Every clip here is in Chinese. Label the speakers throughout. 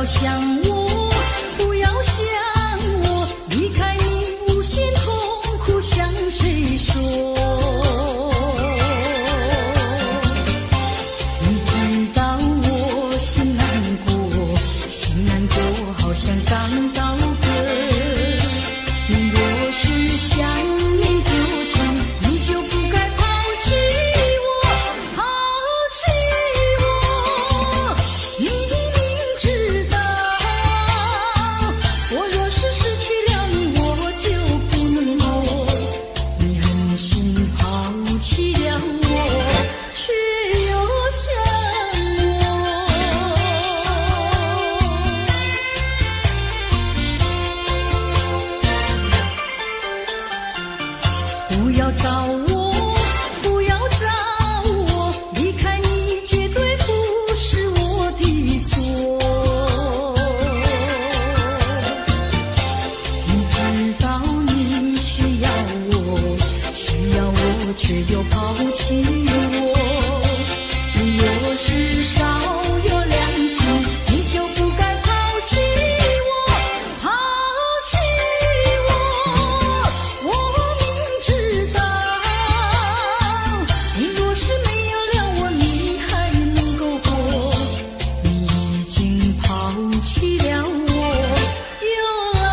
Speaker 1: 想我，不要想我，离开你无限痛苦向谁说？你知道我心难过，心难过好像刚到歌。你若是想念旧情，你就不该抛弃我，抛弃我。你明知道，我若是失去了你，我就不能活。你狠心抛弃了我，却又想我。不要找我，不要找我，离开你绝对不是我的错。你知道你需要我，需要我却又抛弃我。你若是少有良心，你就不该抛弃我，抛弃我。我明知道，你若是没有了我，你还能够活。你已经抛弃了我，又爱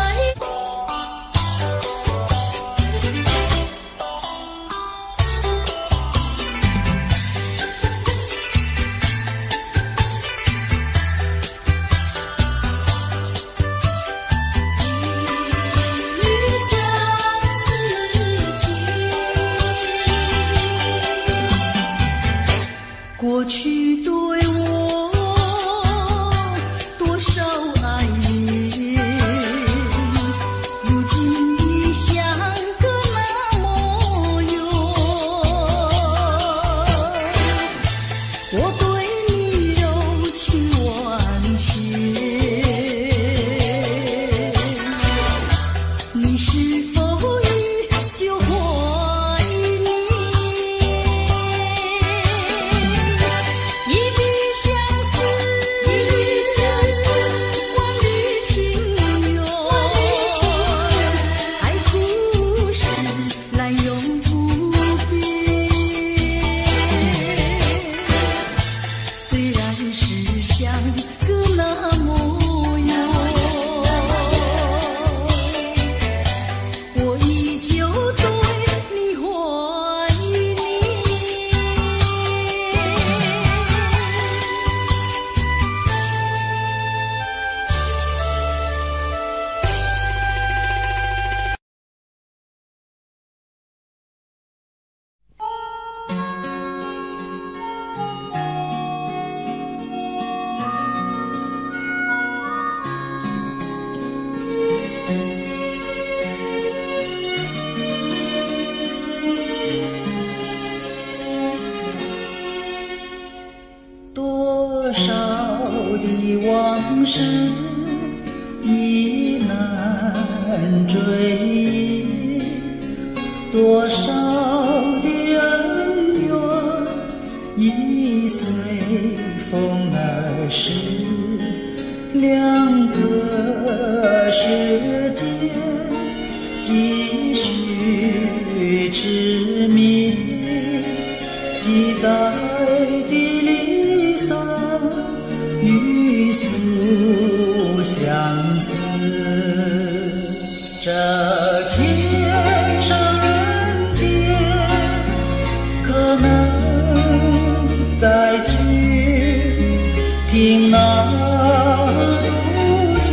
Speaker 1: 相思情。过去对我多少爱恋，如今已像个那么远。我对你柔情万千，你是否依旧怀念？一笔相思，万缕情缘，爱故事来永不变。虽然是相隔那么远，我依旧对你怀念。多少的往事已难追忆，多少的恩怨已随风而逝，两个世界继续痴迷，记载的离散欲诉相思。这天上人间，可能再聚，听那杜鹃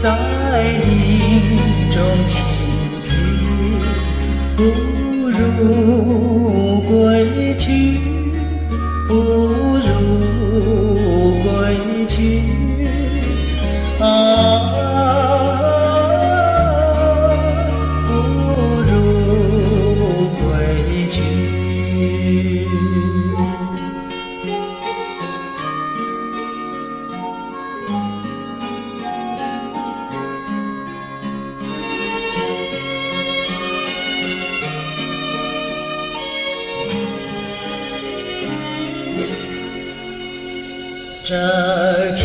Speaker 1: 在林中倾听，不如归去，不如归去啊，不如归去。这天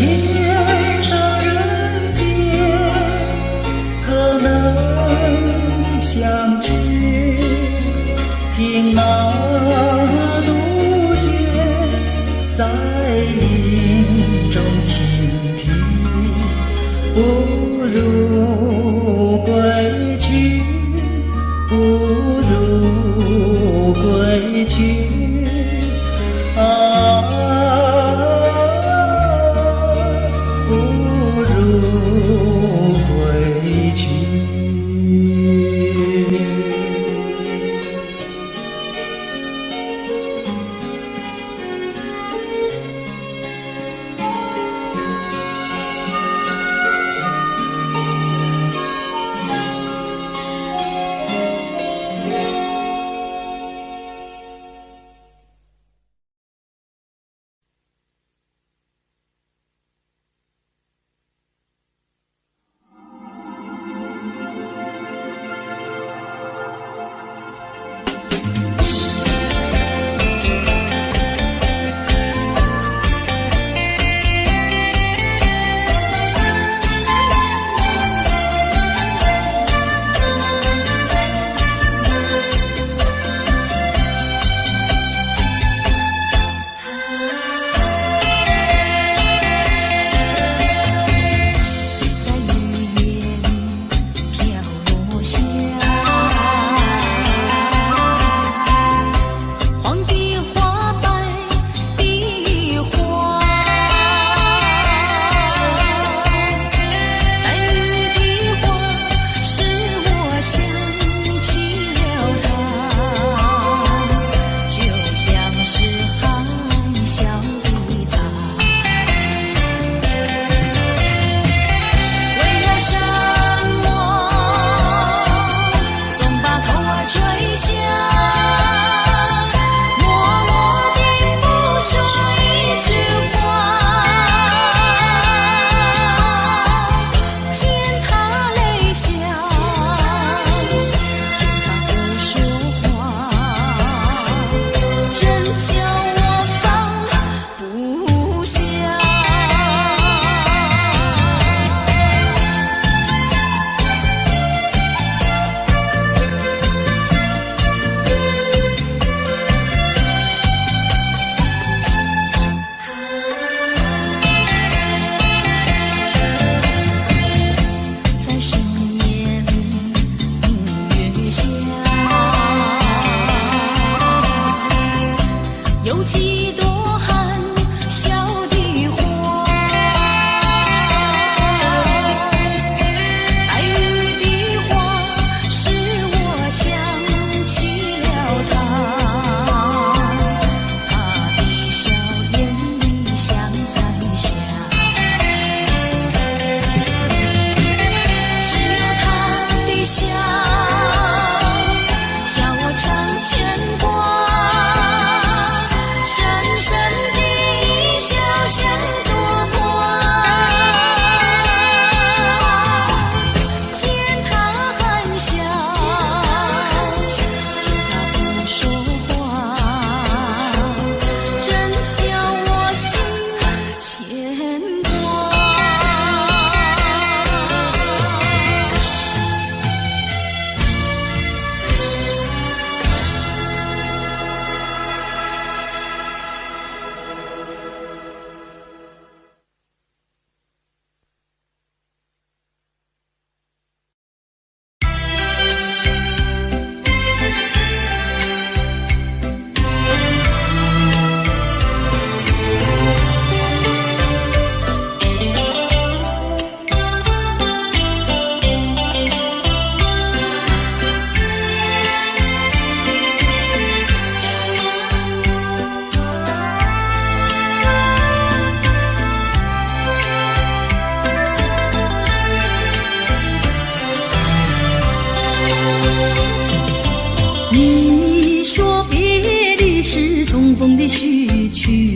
Speaker 1: 序曲，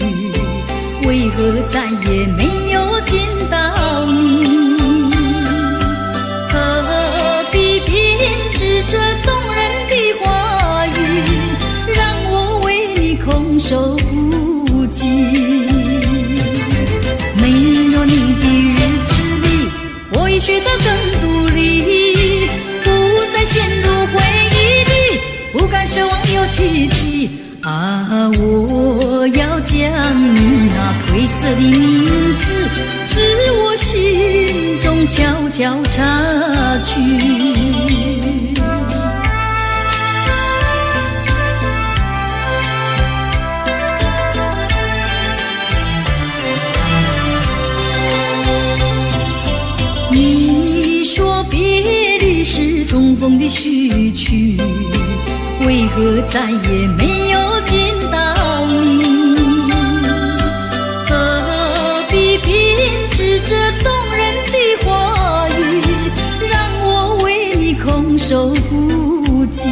Speaker 1: 为何再也没有见到你？何必偏执这动人的话语，让我为你空守不及？没有你的日子里，我已学得更独立，不再陷入回忆里，不敢奢望有奇迹。啊，我要将你那褪色的名字，自我心中悄悄擦去。你说别离是重逢的序曲，为何再也没有见到你？何必偏执这动人的话语，让我为你空守不及？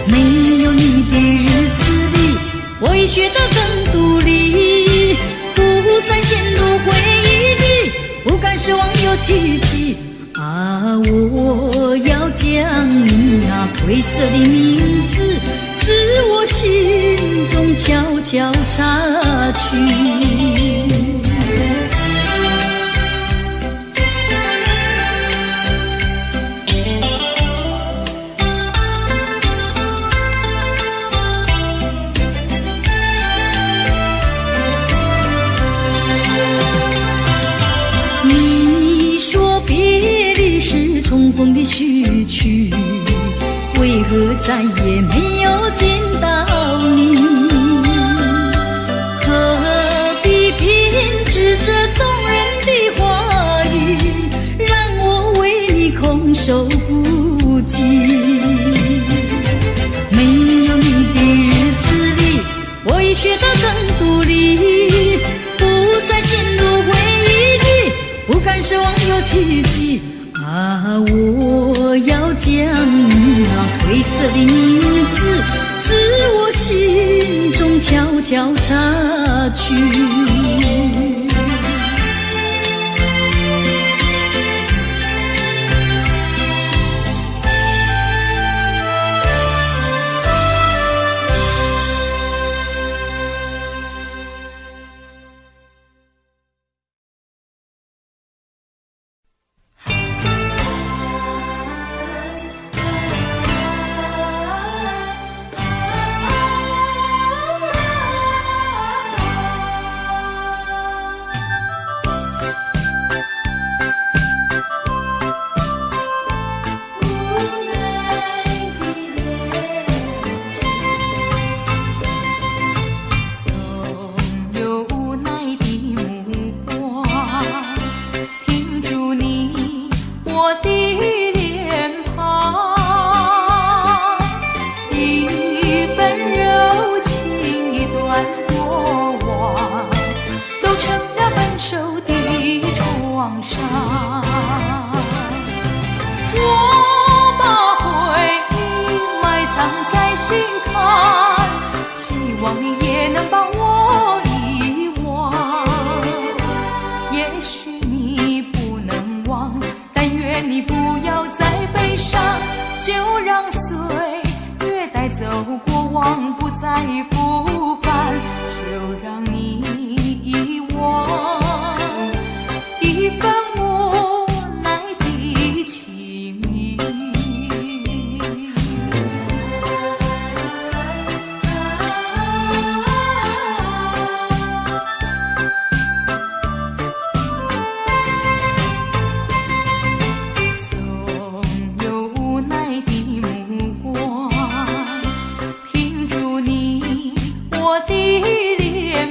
Speaker 1: 没有你的日子里，我已学得更独立，不再陷入回忆里，不敢奢望有奇迹。啊，我要将你那褪色的名字，自我心中悄悄擦去。你说别离是重逢的序曲，为何再也没有见到你？何必偏执这动人的话语，让我为你空守不及？没有你的日子里，我已学得更独立，不再陷入回忆里，不敢奢望有奇迹。啊，我要将你那褪色的名字，自我心中悄悄擦去。
Speaker 2: 我的脸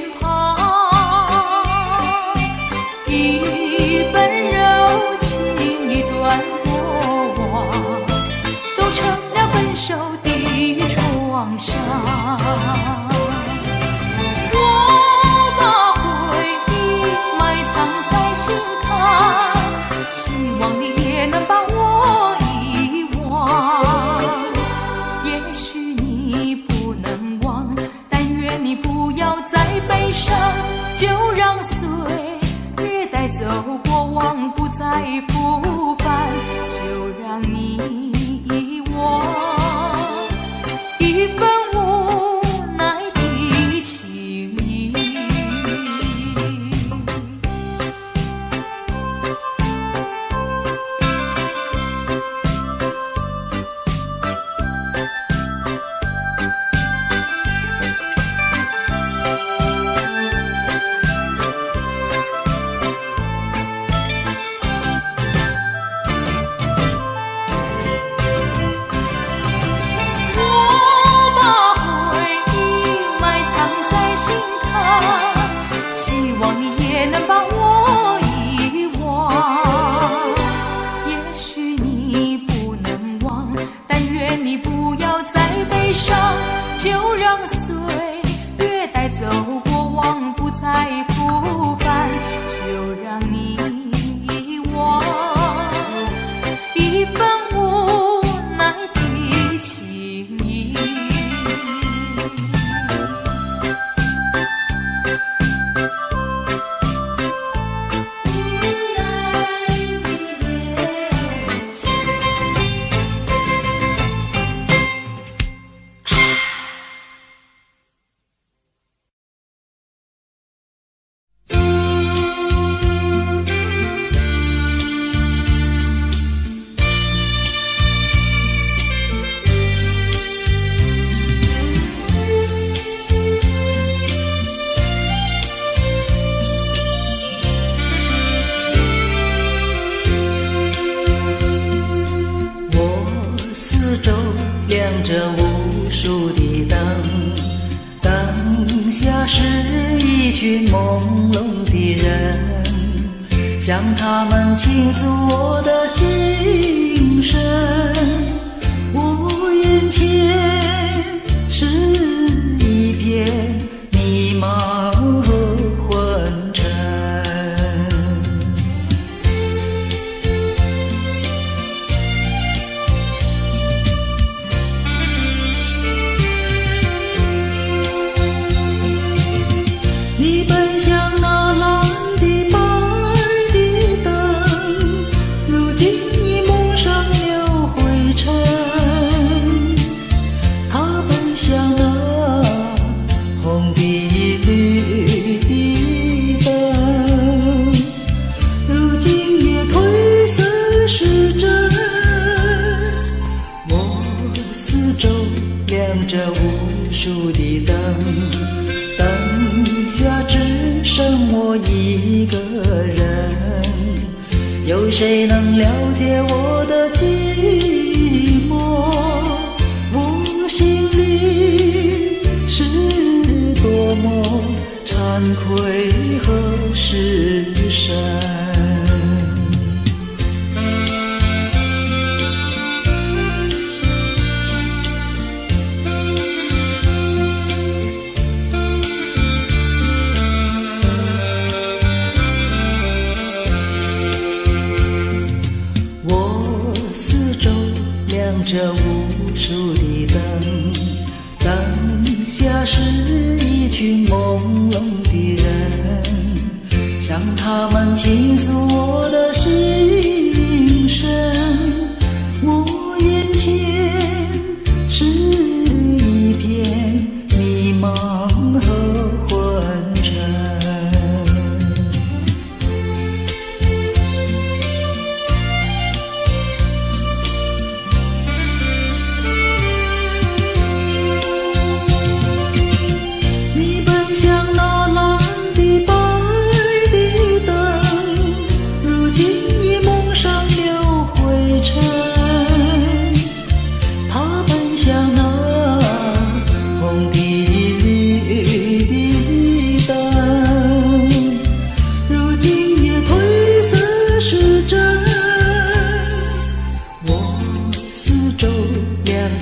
Speaker 1: 也能把我遗忘。也许你不能忘，但愿你不要再悲伤，就让岁月带走过往，不再复返，就让你遗忘一份无奈的情意。
Speaker 2: 亮着无数的灯，灯下是一群朦胧的人，向他们倾诉我的心声。我眼前是一片迷茫和昏沉，你奔向那蓝的白的灯，如今已蒙上了灰尘。他奔向那红的绿的灯，如今也褪色失真。我四周亮着无数的灯，灯下只剩我一个人，有谁能了解我的寂寞？我心里是多么惭愧和失神。亮着无数的灯，灯下是一群朦胧的人，向他们倾诉我的心声。我眼前是一片迷茫和昏沉，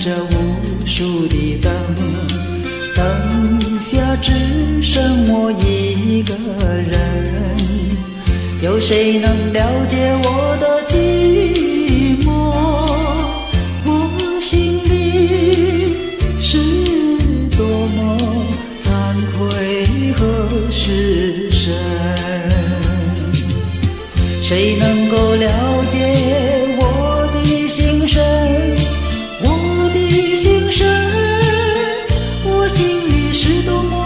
Speaker 2: 着无数的灯，灯下只剩我一个人，有谁能了解我的寂寞？我心里是多么惭愧和失神，谁能够了解我的心声？我心里是多么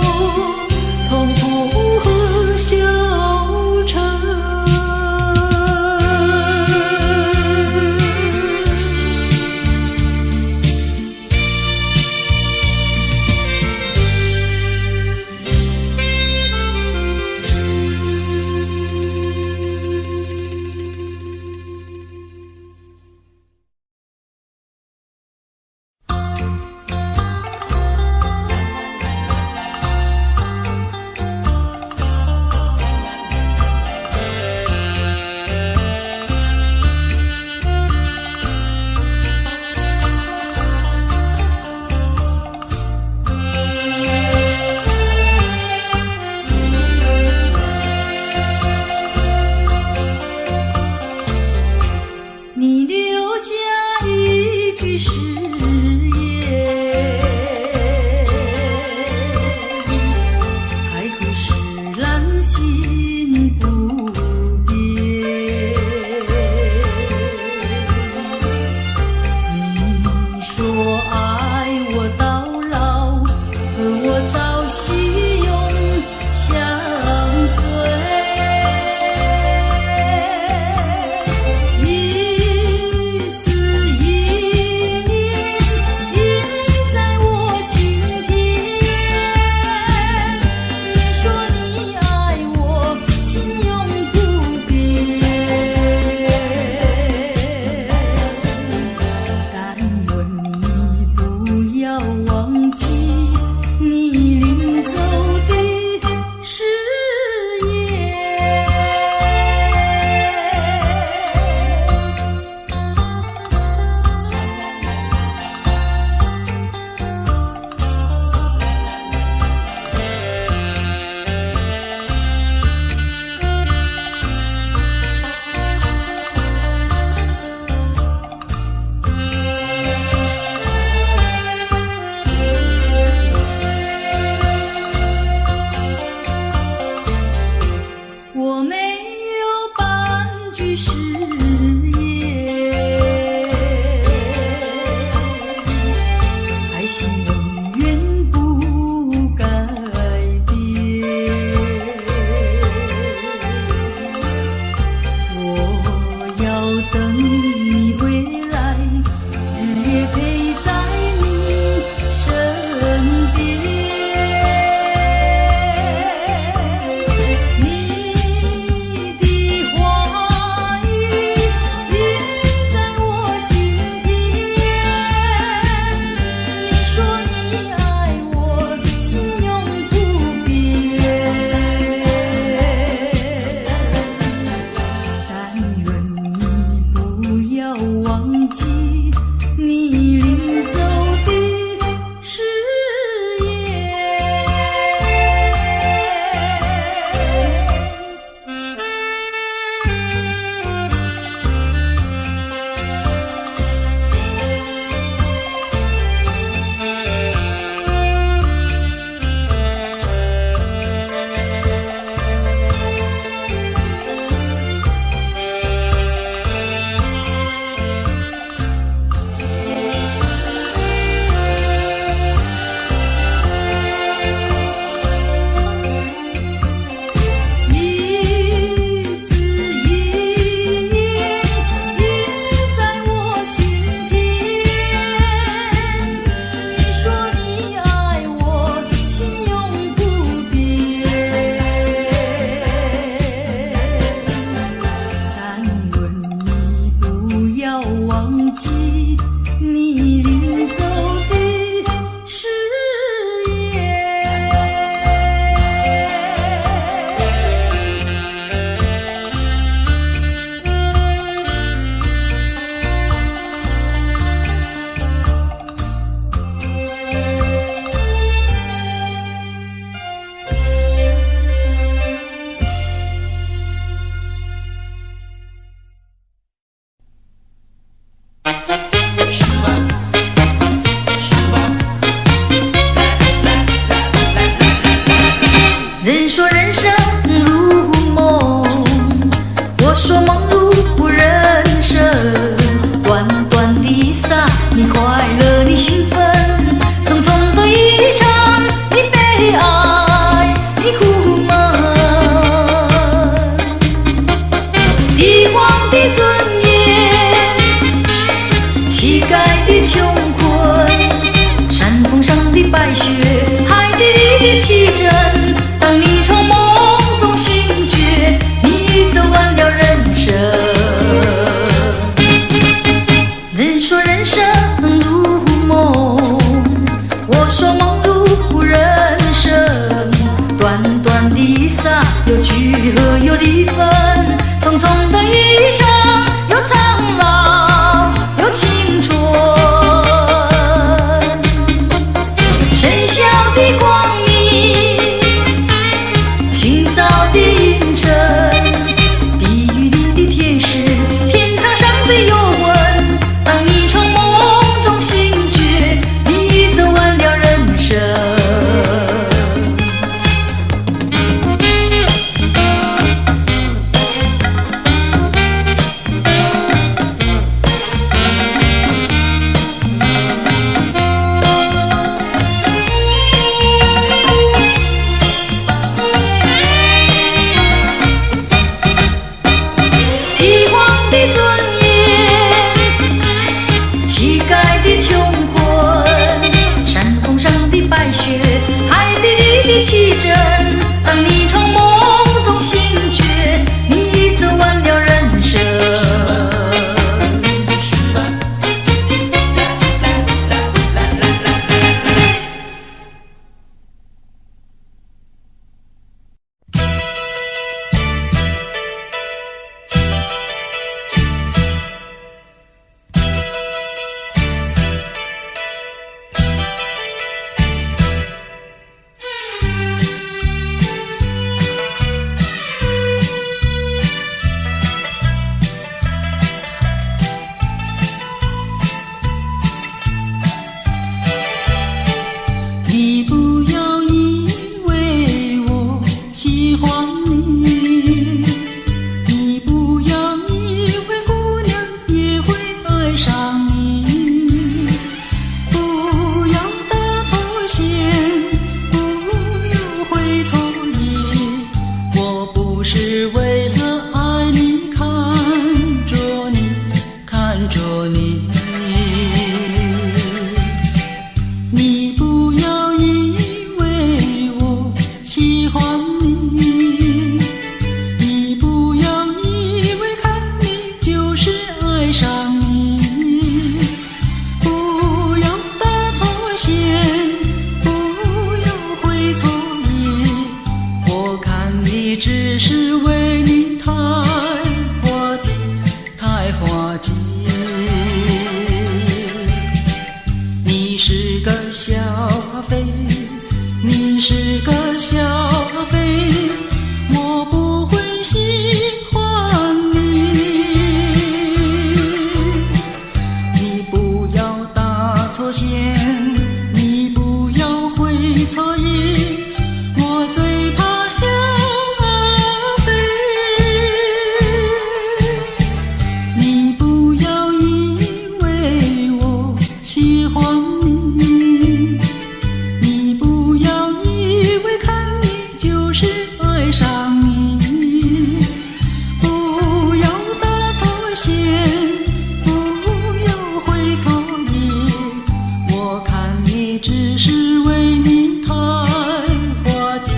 Speaker 2: 痛苦和消沉。
Speaker 1: 誓言，海枯石烂心不变。你说爱我到老，而我早喜永相随。一字一言印在我心田。你说你爱我，心永不变。但愿你不要忘记你临走的誓言。我没有半句誓言，爱情永远不改变。我要等你回来，日夜陪在你身边。你的话语印在我心田。你说你爱我，心永不变。但愿你不要忘记你临走的誓言。一字一言印在我心田。你说你爱我，心永不变。但愿你不要忘记你临走的誓言。人说人生如梦，我说梦如人生。短短的撒，你快乐，你兴奋；匆匆的一场，你悲哀，你苦闷。帝王的尊严，乞丐的穷困，山峰上的白雪，海底里的奇珍。当你从梦中醒觉，你走完了人生。人说人生如梦，我说梦如人生。短短的撒，有聚合有离分，匆匆的一生，有苍老有青春。深晓的光明来的穷困，山峰上的白雪，海底里的奇珍。当你从梦中醒觉，你走完了人生。
Speaker 2: 你不要以为我喜欢你，你不要以为姑娘也会爱上你，不要打错线，不要会错意，我不是为了爱你看着你，看着你。你不要以为我喜欢你，你不要以为看你就是爱上你，不要打错线，不要会错意，我看你只是为你太滑稽，太滑稽。你是个小飞，你是个小飞，我不会喜欢你。你不要打错线，你不要会错意，我最怕小飞。你不要以为我喜欢你，你不要以为看你就是爱上你，不要打错线，不要会错意，我看你只是为你太滑稽，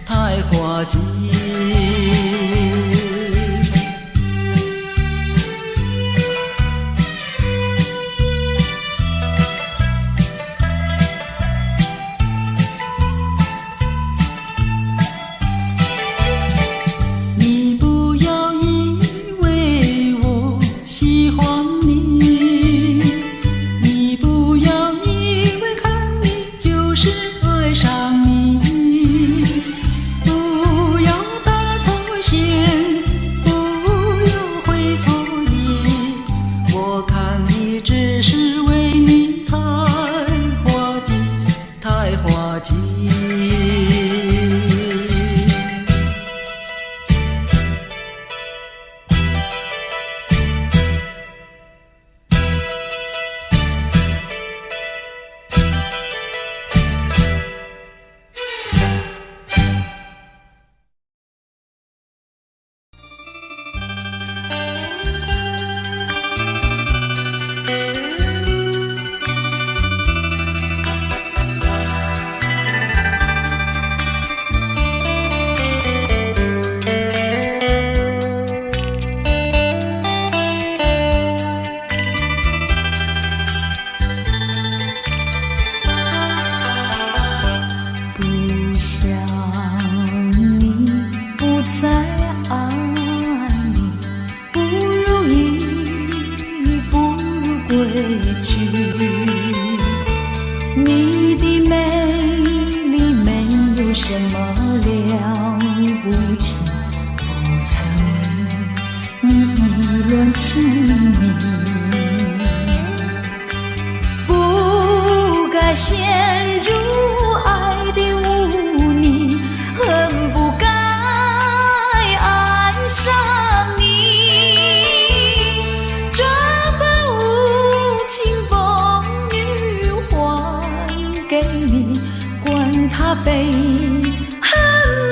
Speaker 2: 太滑稽。你不要以为我喜欢你，你不要以为看你就是爱上你，不要打错线，不要会错意，我看你只是为你太滑稽，太滑稽。
Speaker 1: 你的美丽没有什么了不起，不曾与你意乱情迷，不该陷入爱的污泥，恨不该爱上你，这般无情风雨还给你，管他悲恨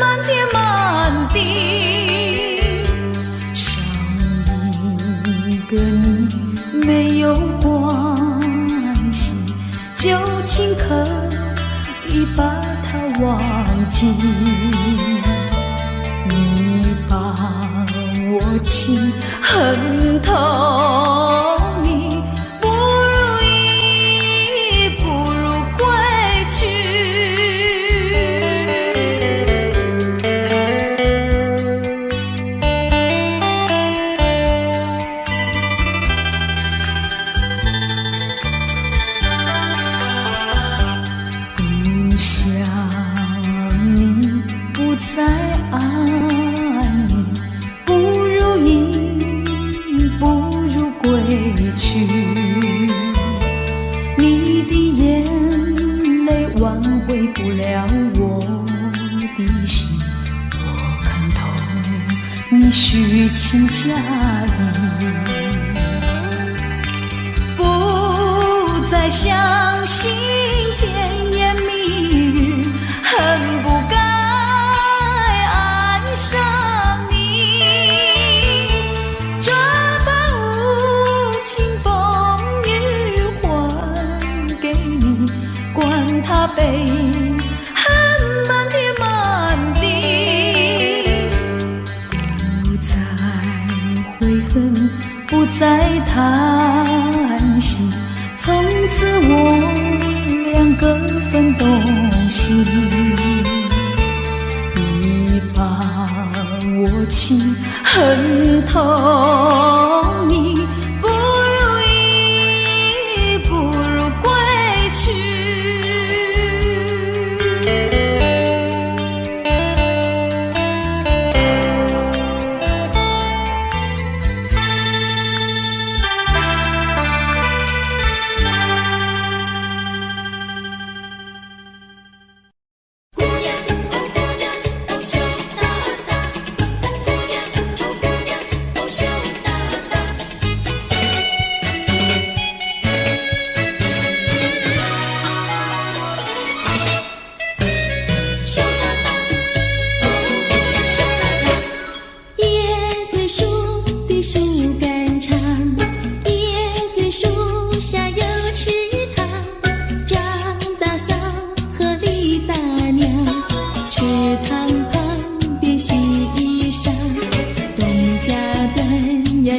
Speaker 1: 满天满地，少一个你没有关近，你把我情恨透，你不如意，不如归去。不想你，不再爱你，不如意，不如归去。你的眼泪挽回不了我的心，我看透你虚情假意，不再相信甜言蜜语，恨不该爱上你。这般无情风雨还给你，管他悲恨满天满地。不再悔恨，不再叹息，从此我两个分东西。你把我情恨透，你不如意，不如归去。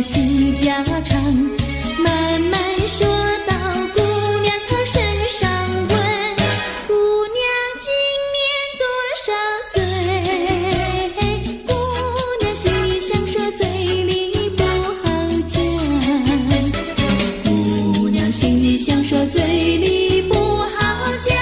Speaker 1: 西家常，慢慢说到姑娘她身上问，姑娘今年多少岁？姑娘心里想说，嘴里不好讲。姑娘心里想说，嘴里不好讲。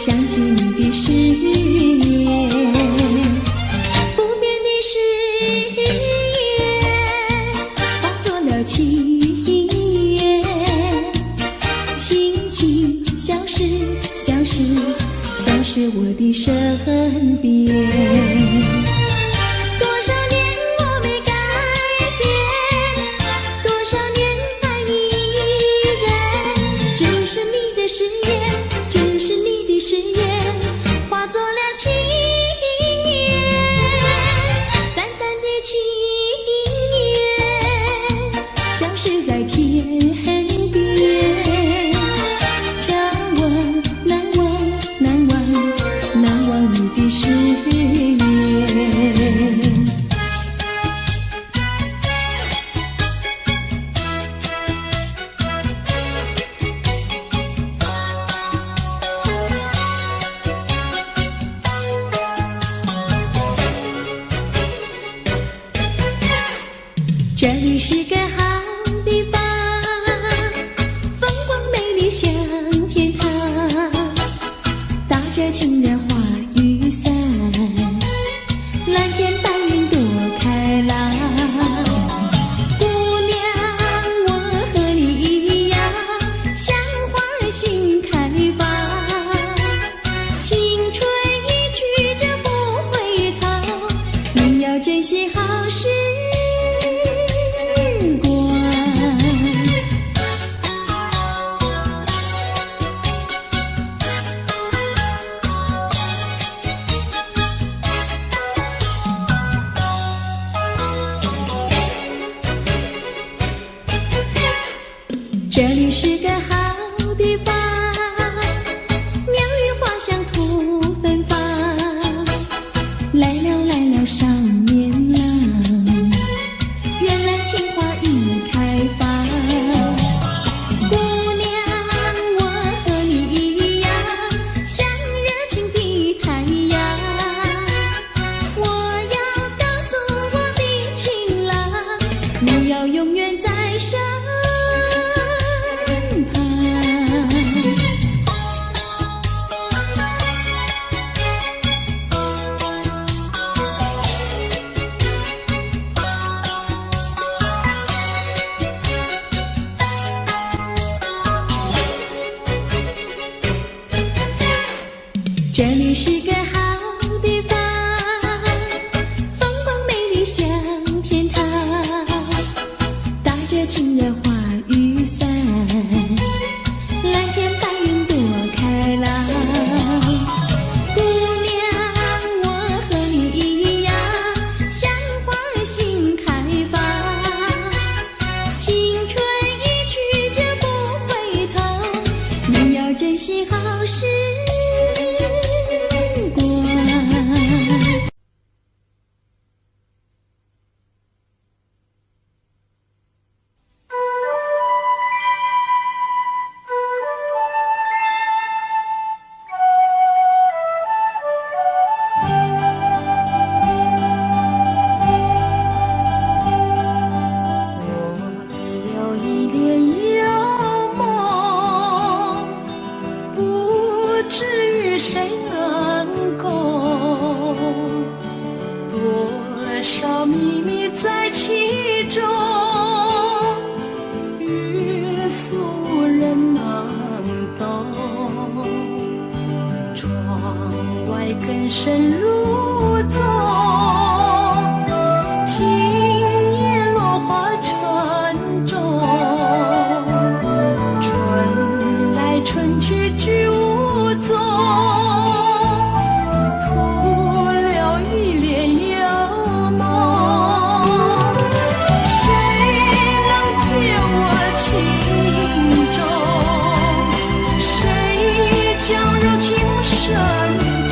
Speaker 1: 想起你的誓言，不变的誓言化作了情缘，轻轻消失，消失，消失我的身边。多少年我没改变，多少年爱你依然，这是你的誓言，这是你的誓言。这里是个好地方，鸟语花香吐芬芳。来了来了少年郎，原来情花已开放。姑娘，我和你一样，像热情的太阳。我要告诉我的情郎，你要永远在身旁。这里是个好地方，风光美丽像天堂，打着情人花雨伞，蓝天白云多开朗。姑娘，我和你一样，像花儿心开放。青春一去就不回头，你要珍惜好时光。我有一点遥梦，不知与谁能共，多少秘密在其中，欲诉无人能懂。窗外更深入宗，今夜落花沉重，春来春去居无踪，徒留一帘遥梦。谁能解我情衷？谁将柔情深重？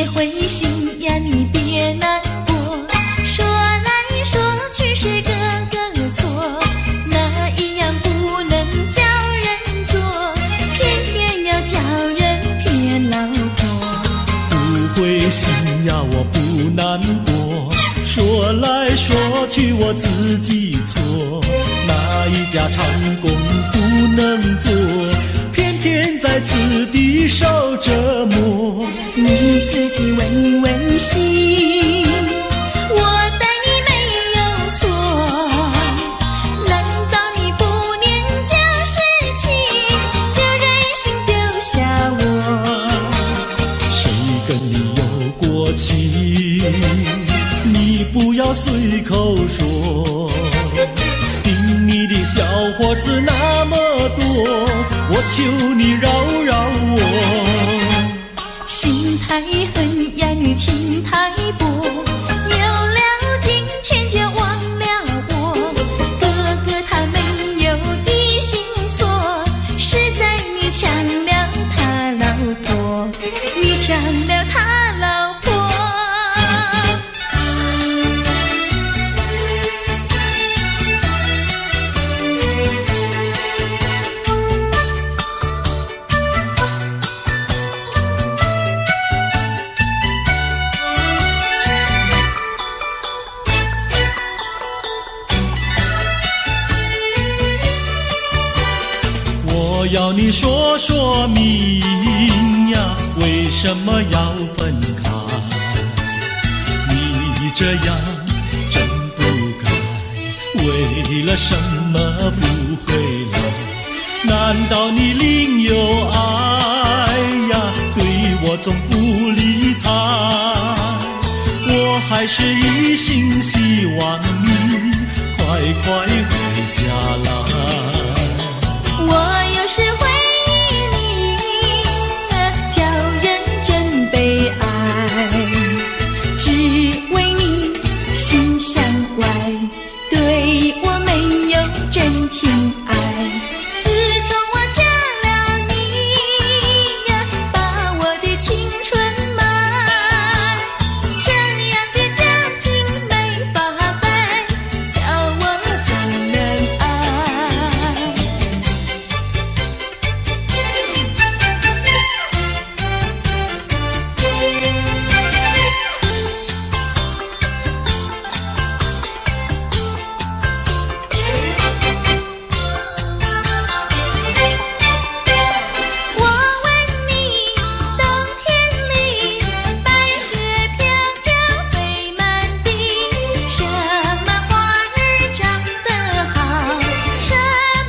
Speaker 1: 别灰心呀，你别难过，说来说去是个个错，哪一样不能叫人做，偏偏要叫人骗老婆。
Speaker 3: 不灰心呀，我不难过，说来说去我自己错，哪一家长工不能做，偏偏在此地受折磨。
Speaker 1: 你自己问问心，我待你没有错，难道你不念旧事情，就忍心丢下我？
Speaker 3: 谁跟你有过情，你不要随口说，听你的小伙子那么多，我求你饶饶我。
Speaker 1: 心太狠呀，你情太薄，有了金钱就忘了我。哥哥他没有一心错，是在你抢了他老婆，你抢了他老婆。
Speaker 3: 我要你说说明呀，为什么要分开？你这样真不该，为了什么不回来？难道你另有爱呀？对我总不理睬，我还是一心希望你快快回家来。
Speaker 1: 我有时回忆你，叫人真悲哀，只为你心像怪，对我没有真情爱。自从我嫁了你呀，把我的青春埋，这样的家庭没法摆，叫我不能爱。我问你，冬天里白雪飘飘飞满地，什么花儿长得好，什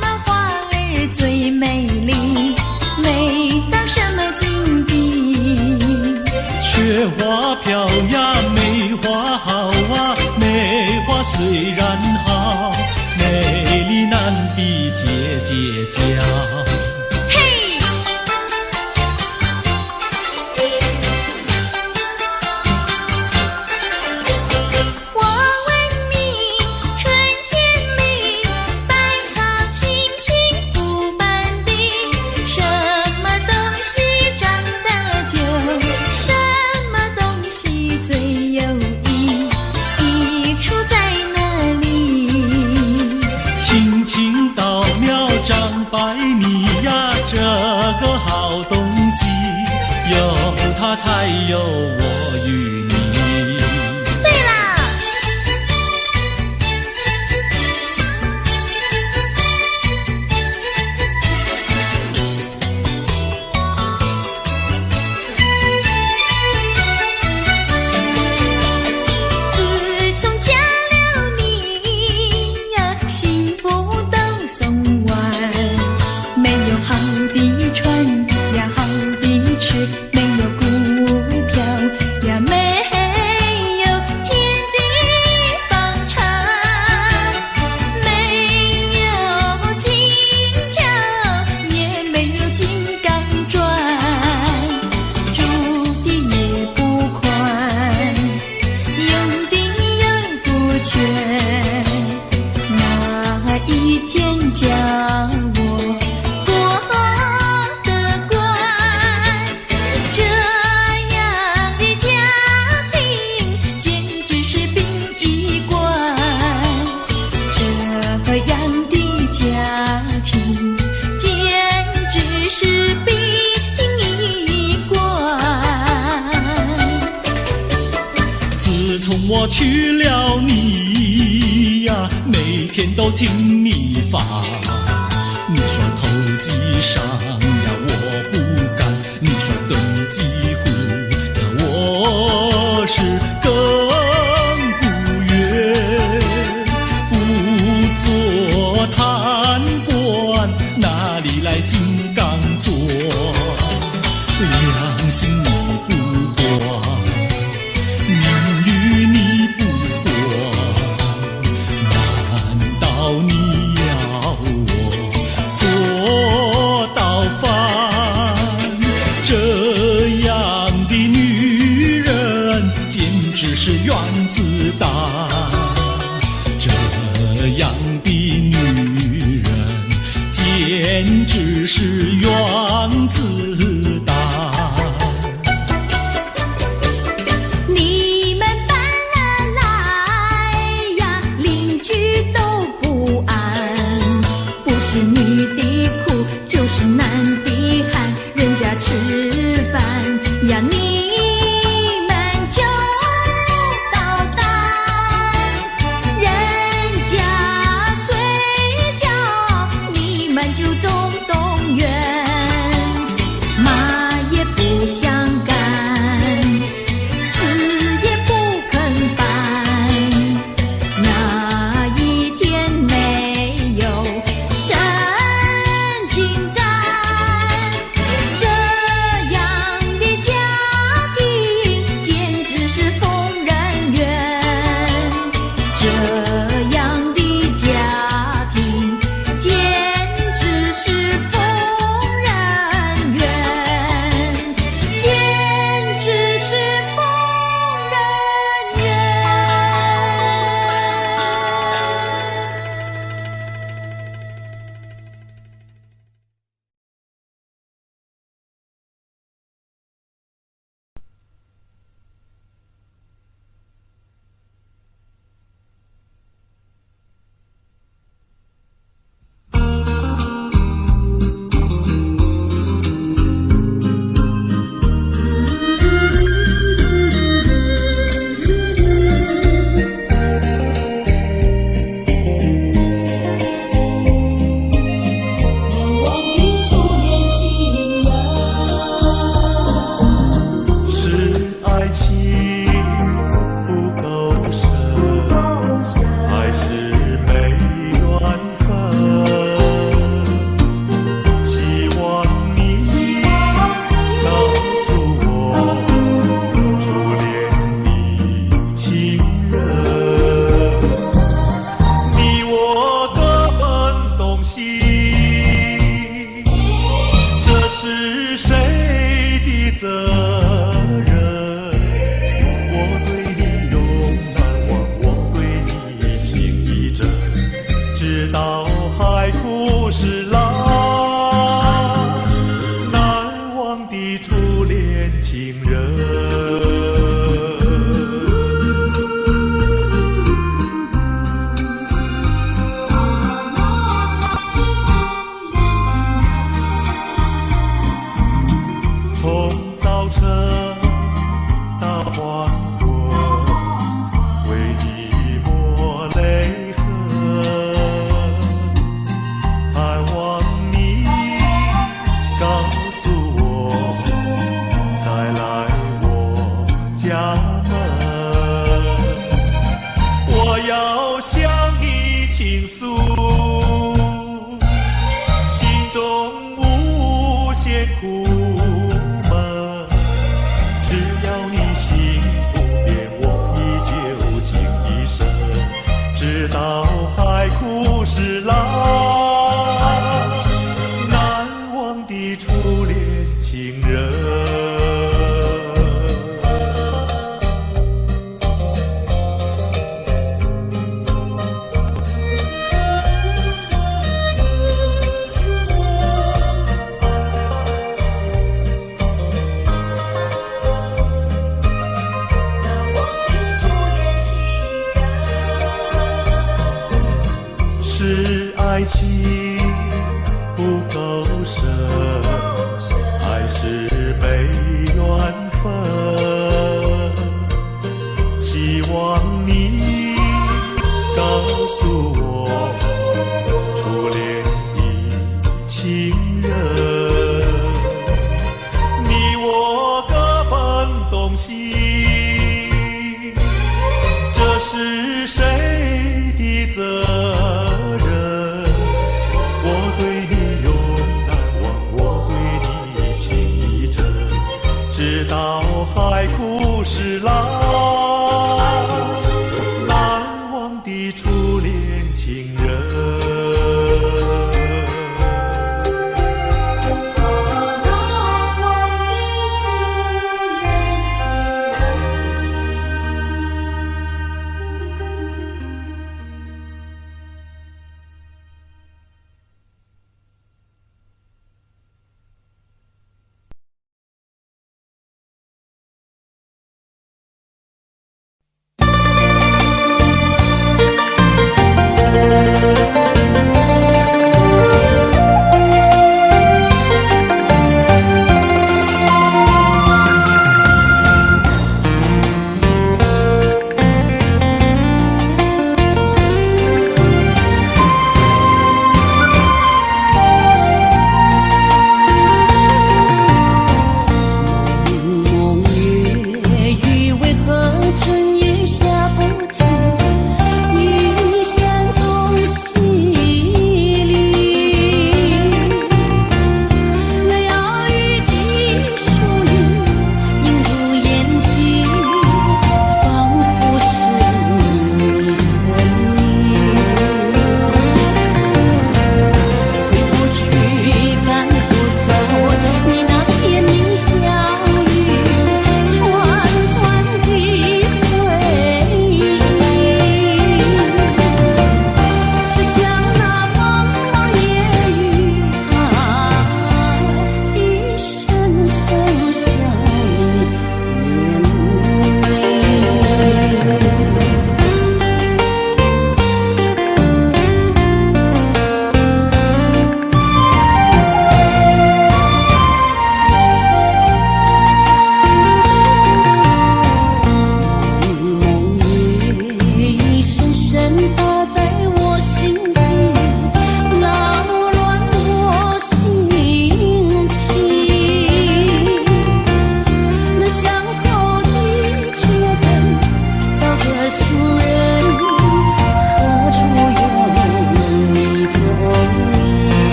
Speaker 1: 么花儿最美丽，美到什么境地？
Speaker 3: 雪花飘呀，梅花好啊，梅花虽然好，美丽难比姐姐娇。
Speaker 1: 嘿，我问你，春天里百草青青布满地，什么东西长得久，什么东西最有益，益处在哪里？
Speaker 3: 青青稻苗长百米呀，这个好东西，有它才有我与你。
Speaker 1: 对啦，自从嫁了你呀，幸福都送完，没有好的穿呀，好的吃，没有股票
Speaker 3: 我娶了你呀，每天都听你发。你说投机商呀，我不干；你说登记户呀，我是更不愿。不做贪官，哪里来金刚座？良心你不管，名誉你不管，难道你要我做到饭？这样的女人简直是原子弹，这样的女人简直是原子弹。
Speaker 1: 你们搬了来呀，邻居都不安，不是女的苦，就是男的寒，人家吃饭呀，你们就捣蛋，人家睡觉，你们就总动员，骂也不想干，死也不肯搬，哪一天没有神经战？这样的家庭简直是疯人院，这样的家庭简直是疯人院，简直是疯人院。
Speaker 3: 希望这是谁的责任？我对你永难忘，我对你情真，直到海枯石烂，难忘的初恋情人。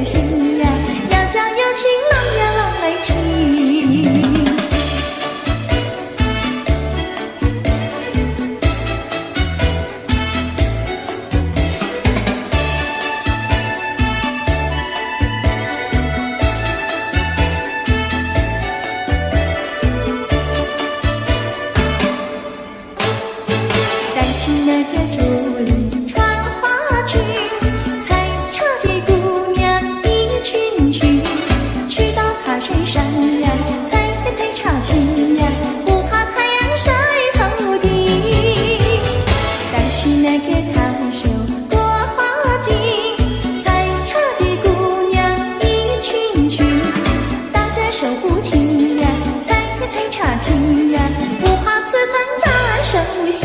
Speaker 1: 个心呀，要叫有情郎呀郎来听。担起那个竹林穿花裙，采茶的姑娘一群群，去到茶水上呀，采茶青呀，不怕太阳晒头顶。担起那个烫手过花镜，采茶的姑娘一群群，打着手不停呀，采茶青呀，不怕刺疼扎手心。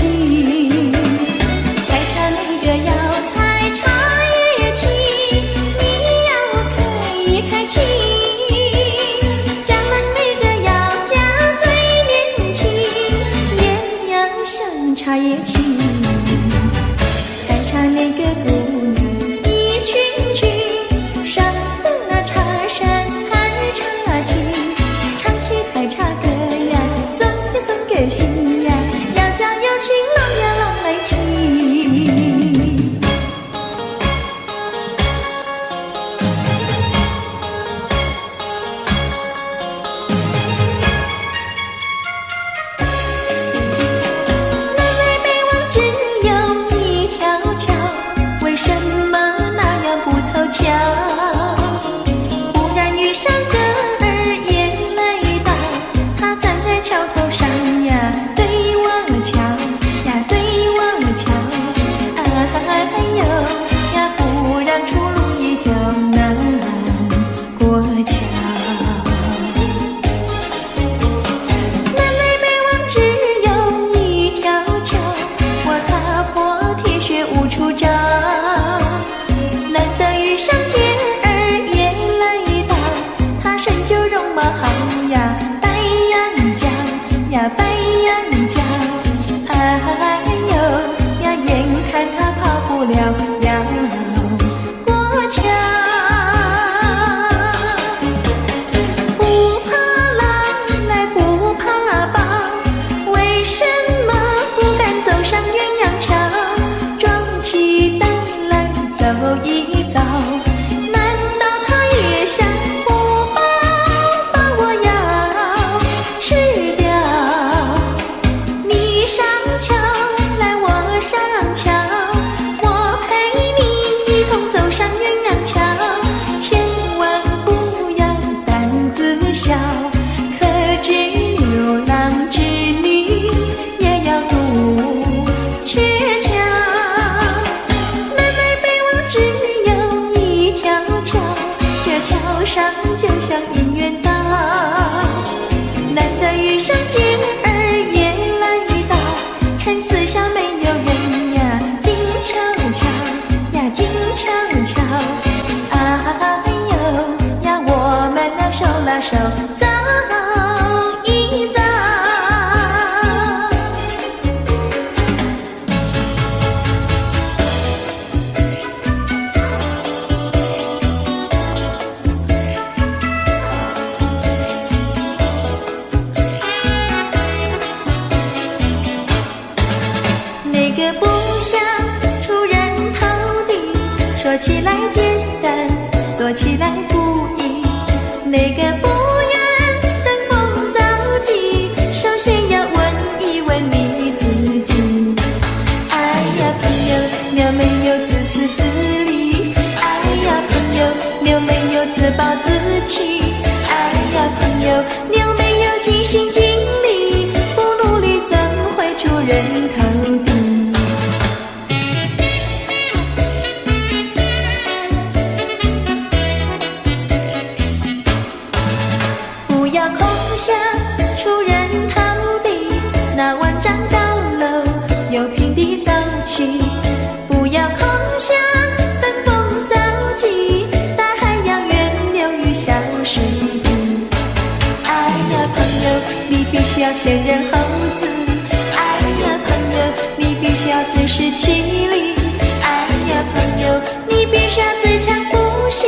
Speaker 1: 茶叶青，采茶那个姑娘一群群，上的那茶山采茶青，唱起采茶歌呀，送个心呀，要叫有情郎呀郎来听。忽然遇上个儿也来到，他站在桥头上呀，对我瞧呀，对我瞧，哎呦呀，不让出路一条难过桥。南来北往只有一条桥，我踏破铁鞋无处找。白羊角，哎呦呀，眼看他跑不了要过桥。不怕狼来不怕豹，为什么不敢走上鸳鸯桥？壮起胆来走一遭，难道他也想不饱把我要吃掉？上桥来，我上桥，我陪你一同走上鸳鸯桥，千万不要胆子小，可知牛郎织女也要渡鹊桥。南来北往只有一条桥，这桥上就像姻缘道，难得遇上姐儿四下没有人呀，静悄悄呀，静悄悄，哎呦呀，我们俩手拉手走一走。那个不想出人头地，说起来简单，做起来不易。那个不愿登峰造极，首先要问一问你自己。哎呀朋友，你有没有自私自利？哎呀朋友，你有没有自暴自弃？哎呀朋友，你有没有尽心尽力？不努力怎会出人头地？不要空想出人头地，那万丈高楼有平地走起。不要空想登峰造极，大海要源流于小水滴。哎呀朋友，你必须要先人后子。哎呀朋友，你必须要自食其力。哎呀朋友，你必须要自强不息。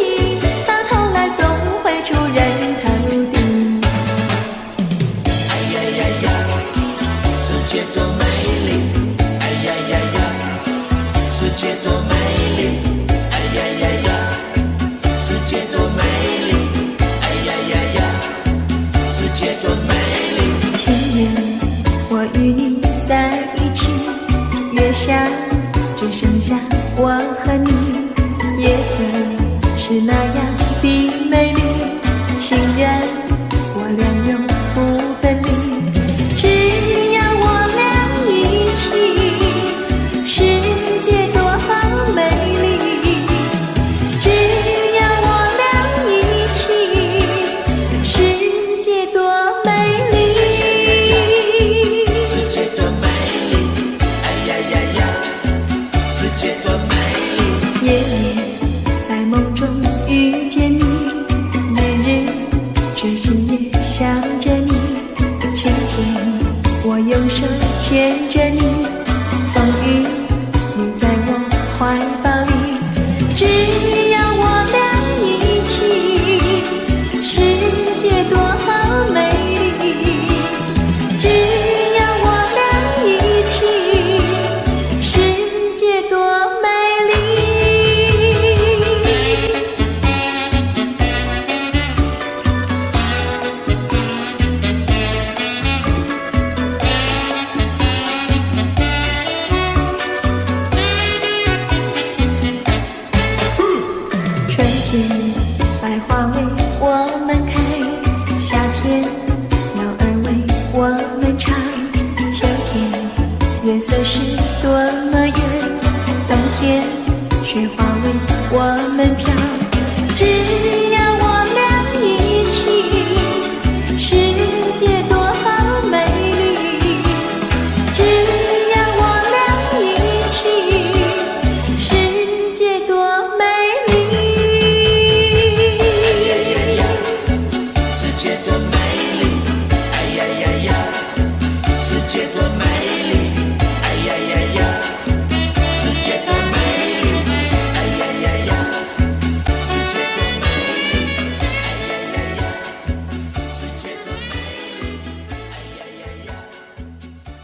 Speaker 1: 天百花为我们开，夏天鸟儿为我们唱，秋天月色是多么圆，冬天雪花为我们飘。只要我俩一起，世界多好美丽。只要我俩一起，世界多美丽。
Speaker 2: 世界多美丽，哎呀呀呀！世界多美丽，哎呀呀呀！世界多美丽，哎呀呀呀！世界多美丽，哎呀呀呀！世界多美丽，哎呀呀呀！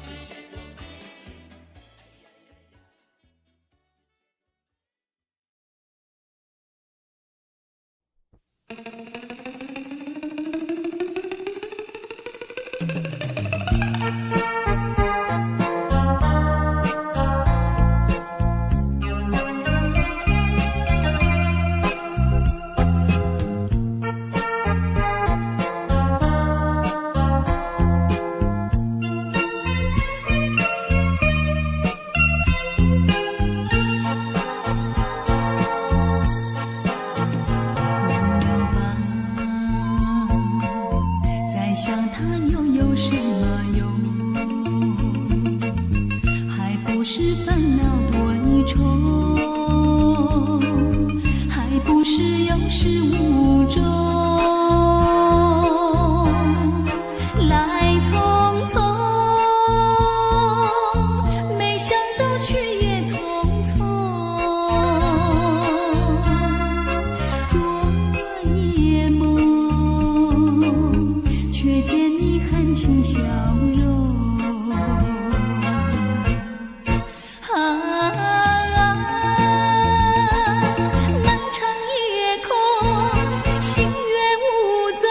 Speaker 2: 世界多美丽。
Speaker 1: 再想他又有什么用？还不是烦恼多重，还不是有始无终。来匆匆，没想到去也匆匆。昨夜梦，却见你含情笑容。漫长夜空，星月无踪，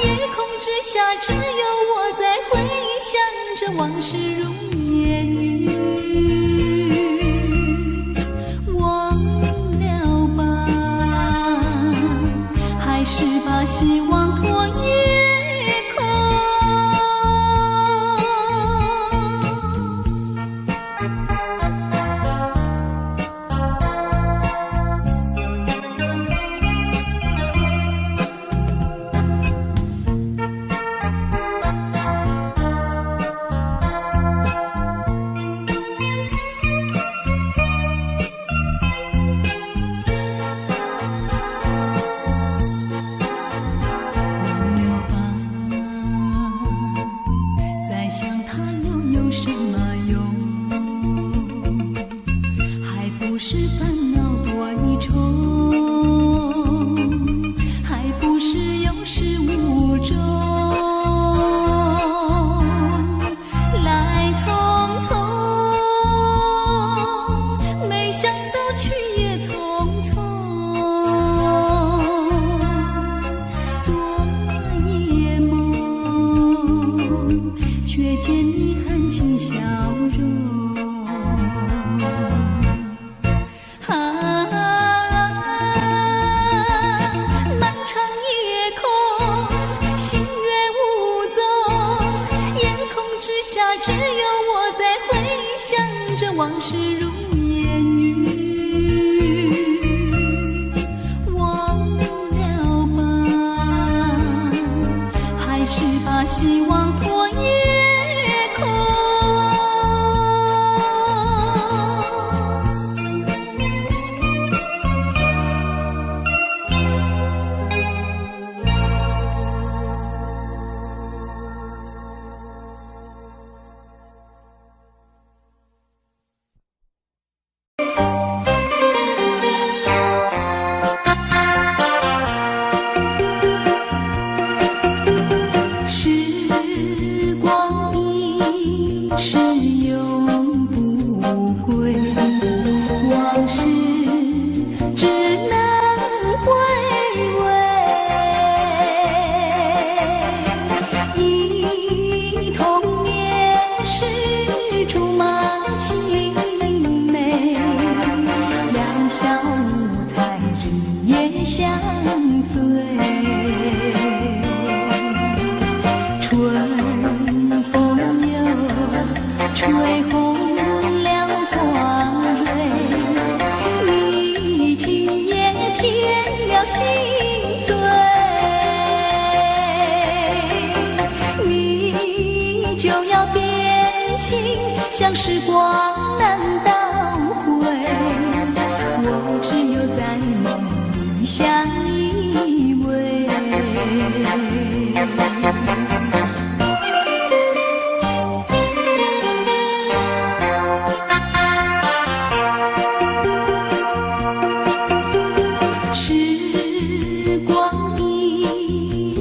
Speaker 1: 夜空之下只有我在回想着往事如烟云。忘了吧，还是把希望托夜空。忘了吧，再想他又有什么用？还不是烦恼多重，还不是有始无终。来匆匆，没想到去也匆匆。昨夜梦，却见你含情笑容。漫长夜空，星月无踪，夜空之下只有我在回想着往事如烟云。忘了吧，还是把希望托夜空。日夜相随。春风又吹红了花蕊，你今夜添了心碎，你就要变心，像时光难倒回，我只有在梦里相依偎。时光一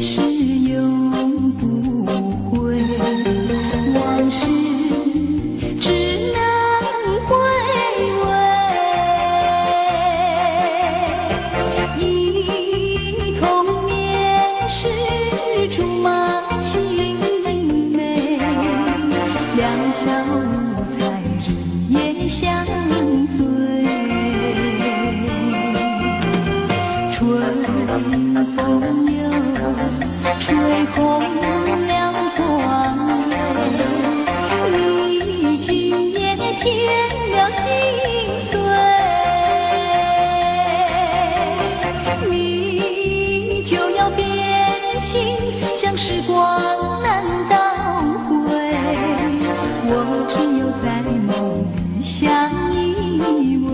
Speaker 1: 逝永不回，往事只能回味。一同面世竹马青梅，两小无猜日夜相随。春风又吹红了花蕊，你今夜添了心碎，你就要变心，像时光难倒回，我只有在梦里相依偎。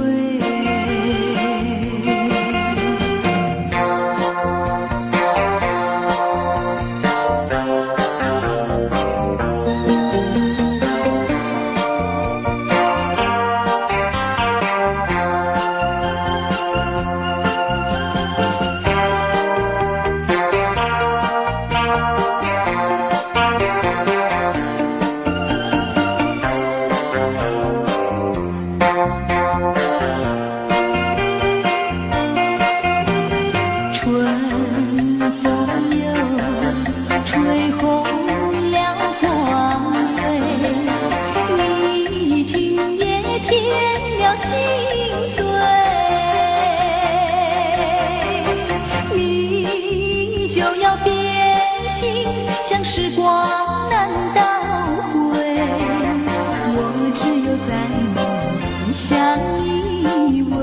Speaker 1: 像时光难倒回，我只有在梦里相依偎。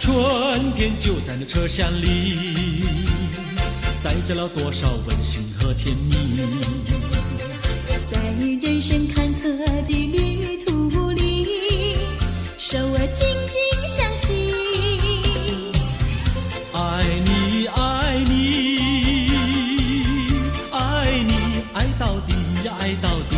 Speaker 3: 春天就在那车厢里，载着了多少温馨和甜蜜。
Speaker 1: 在人生坎坷的旅途里，手儿紧紧相系。
Speaker 3: 爱你爱你爱你，爱到底呀爱到底。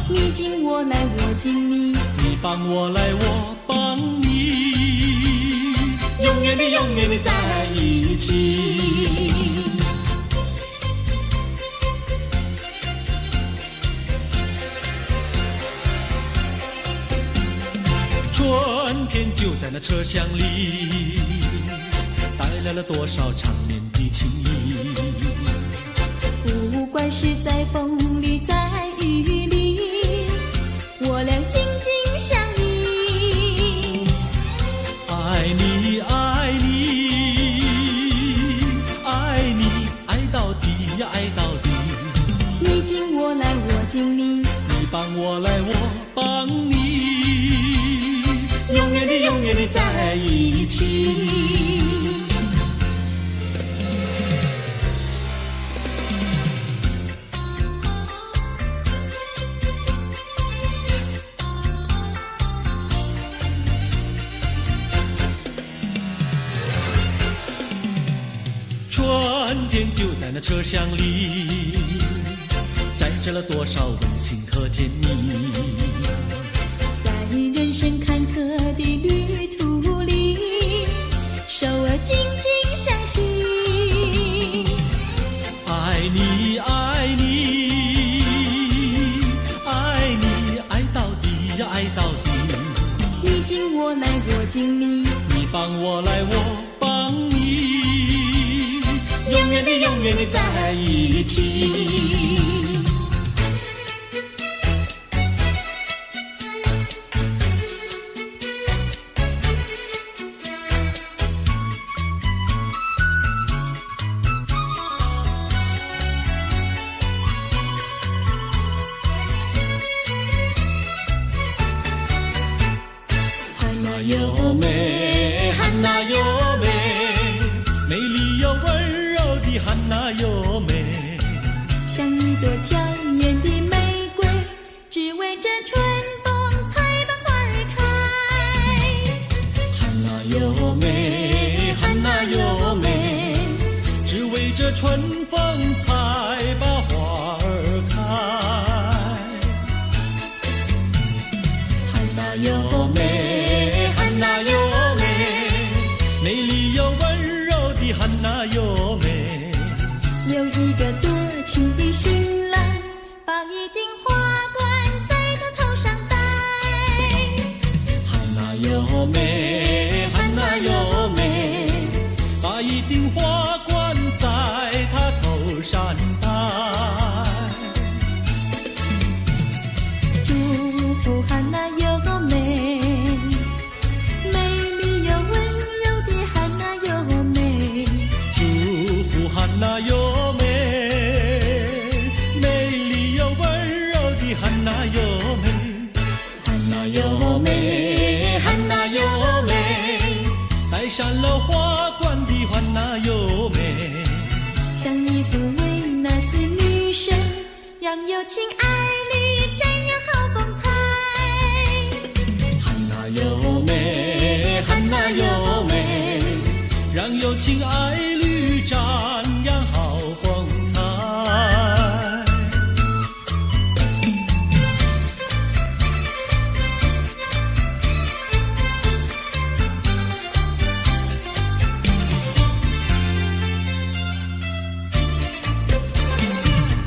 Speaker 1: 你敬我来我敬你，
Speaker 3: 你帮我来我帮你，永远的永远的在一起。春天就在那车厢里，带来了多少缠绵的情谊。
Speaker 1: 不管是在风里在雨里，我俩紧紧相依。
Speaker 3: 爱你爱你爱你，爱到底呀爱到底。
Speaker 1: 你敬我来我敬你，
Speaker 3: 你帮我来我帮你，永远的永远的在一起。春天就在那车厢里，载着了多少温馨和甜蜜。
Speaker 1: 在人生坎坷的旅途里，手儿紧紧相系。
Speaker 3: 爱你爱你爱你，爱到底呀爱到底。
Speaker 1: 你敬我来我敬你，
Speaker 3: 你帮我来我帮你，永远的永远的在一起。哟美，汉娜哟美，美丽又温柔的汉娜哟美，
Speaker 1: 像一朵娇艳的玫瑰，只为这春风才把花儿开。
Speaker 3: 汉娜哟美，汉娜哟美，只为这春风才把花儿开。
Speaker 1: 汉娜哟美，
Speaker 3: 汉娜哟美，美丽又温柔的汉娜哟美。
Speaker 1: 有一个多情的新郎，把一顶花冠在他头上戴。
Speaker 3: 汉娜哟美，汉娜哟美，把一顶花冠在他头上戴。
Speaker 1: 祝福汉娜哟美，美丽又温柔的汉娜哟美。
Speaker 3: 祝福汉娜哟美，美丽又温柔的汉娜哟美。汉娜哟美，汉娜哟美，戴上了花冠的汉娜哟美。
Speaker 1: 像一座维纳斯女神，让有情爱侣瞻仰好风采。
Speaker 3: 汉娜哟美，汉娜哟美，让有情爱侣瞻仰好风采。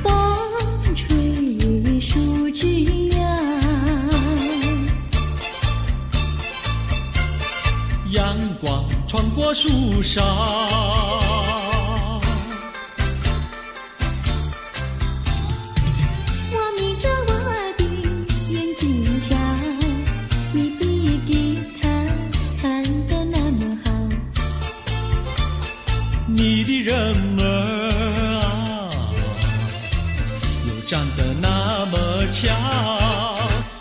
Speaker 1: 风吹树枝摇，
Speaker 3: 阳光穿过树梢，
Speaker 1: 我眯着我的眼睛瞧，你的吉他弹得那么好。
Speaker 3: 你的人儿啊，又长得那么巧，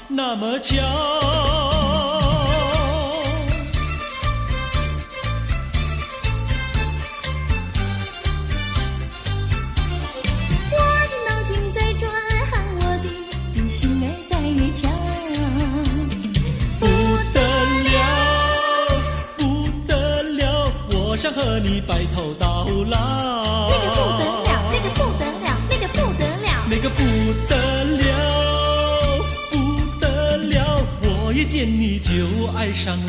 Speaker 3: 那么巧。和你白头到老。
Speaker 4: 那个不得了，那个不得了，那个不得了，
Speaker 3: 那个不得了，我一见你就爱上了。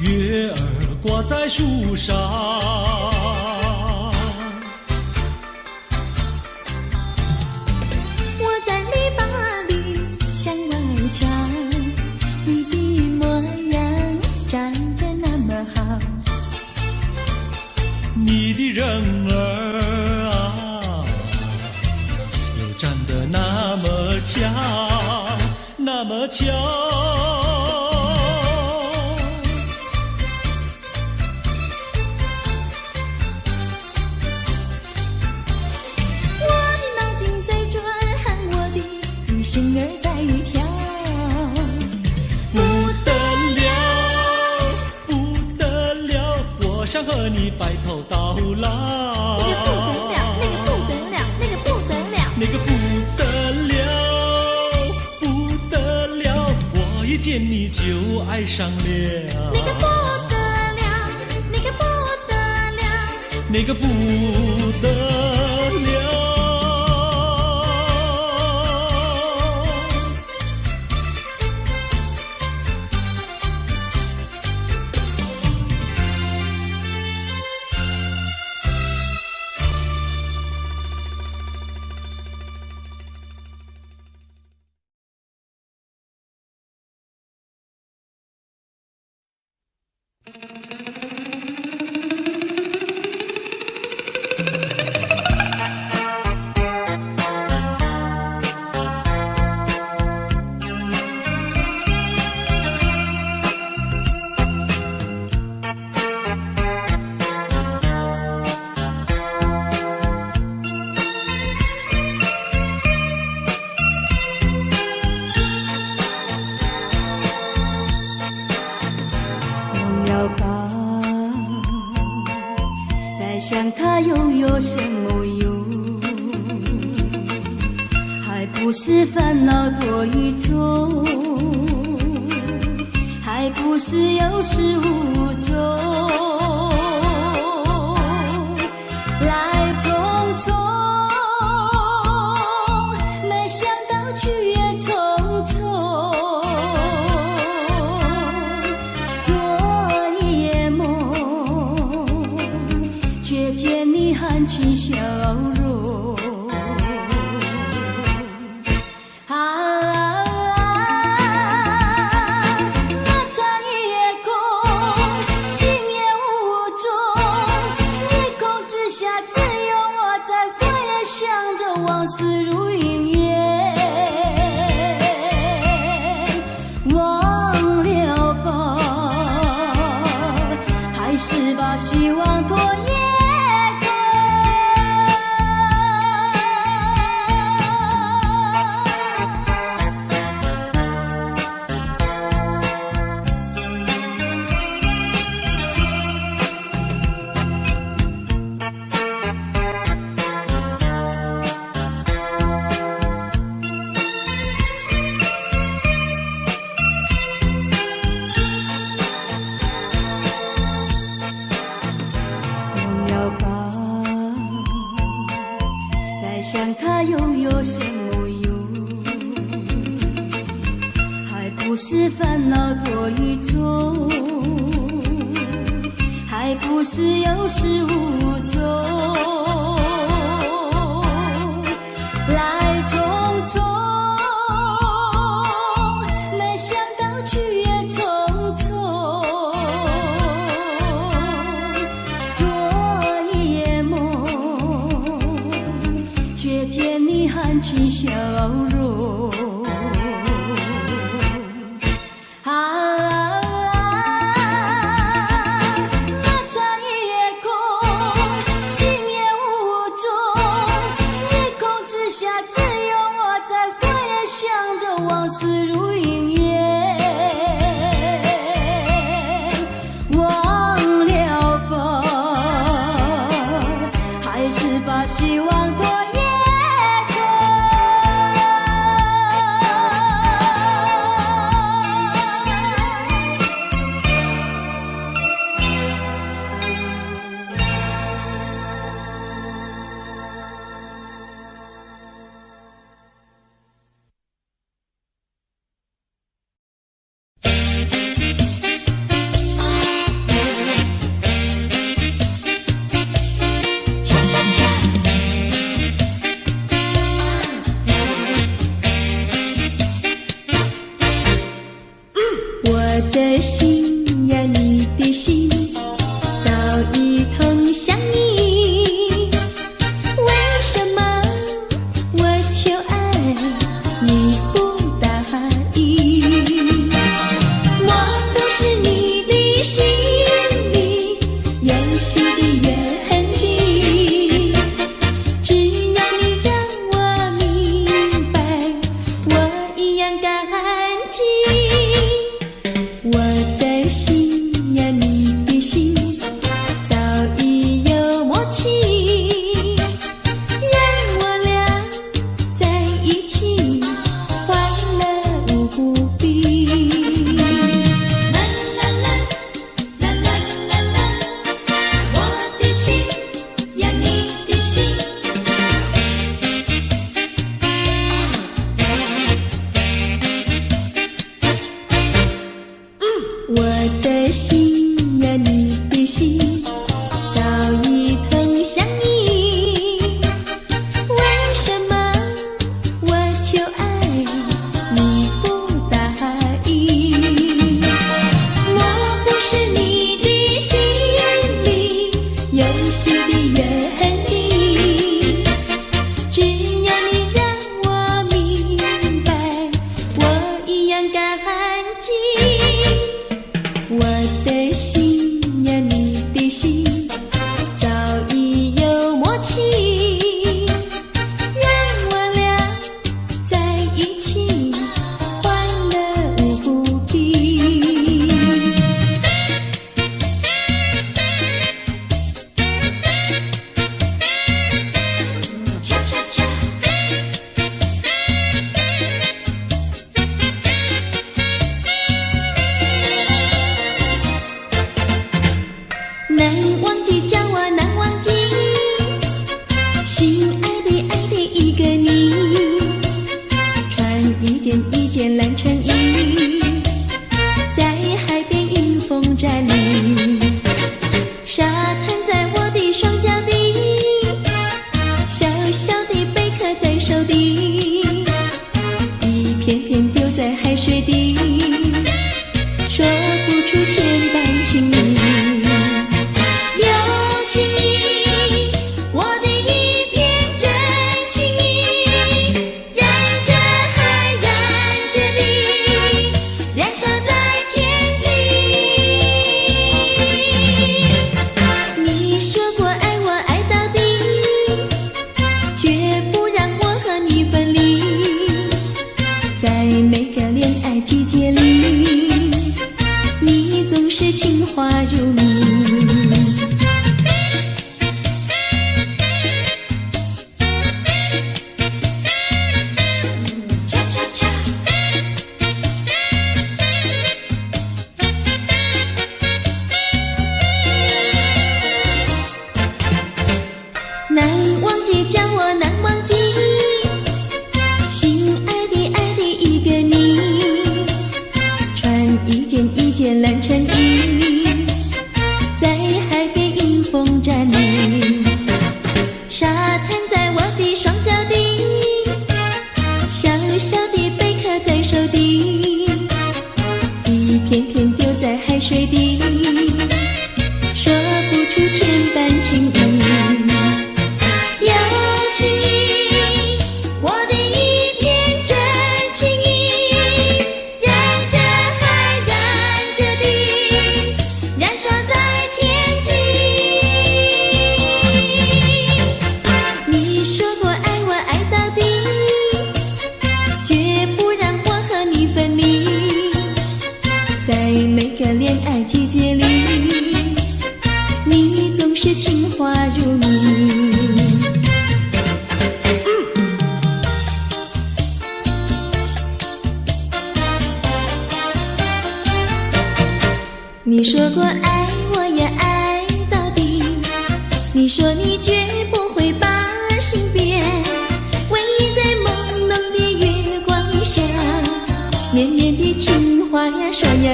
Speaker 3: 月儿挂在树上，
Speaker 4: 我在篱笆里向外瞧，你的模样长得那么好，
Speaker 3: 你的人儿啊，又长得那么巧，那么巧。
Speaker 4: 心儿在跳，
Speaker 3: 不得了，不得了，我想和你白头到老。
Speaker 4: 那个不得了，那个不得了，
Speaker 3: 那个不得了，不得了，我一见你就爱上了。
Speaker 4: 那个不得了，那个不得了，
Speaker 3: 那个不得了。
Speaker 1: 想他又有什么用？还不是烦恼多一种，还不是有始无终，来匆匆，没想到去也匆匆，做一夜梦，却见你含情笑容。往事如云烟，忘了吧，还是把希望拖延。想他又有什么用？还不是烦恼多一种，还不是有始无终，来匆匆，没想到去也匆匆，做一夜梦，却见你含情笑容。那场夜空，心也无踪，夜空之下只有我在飞，想着往事如云。是把希望拖也拖。
Speaker 4: 我的心呀，你的心早已通向你，为什么我求爱你不答应？我不是你的心里游戏的原地，只要你让我明白，我一样感激。我的心呀，你的心早已有默契，让我俩在一起，欢乐无不必。啦啦啦，啦啦啦啦，我的心呀，你的心。我的心呀，你的心早已通向你，为什么我求爱你不答应？我不是你的心里游戏的原地，只要你让我明白，我一样感激。我的心呀，你的心早已有默契，让我俩在一起，欢乐无不必。恰恰恰。难忘记叫我难忘记，心爱的爱的一个你，穿一件一件蓝衬衣，在海边迎风站立，沙滩在我的双脚底，小小的贝壳在手底，一片片丢在海水底，说不出千般情意。情话如你，恰恰恰。难忘记叫我难忘记，心爱的爱的一个你，穿一件一件蓝衬衣，在海边迎风站立，沙滩在我的双脚底，小小的贝壳在手底，一片片丢在海水底，说不出千般情意。有情意，我的一片真情意，让这海燃着地，燃烧在天际。你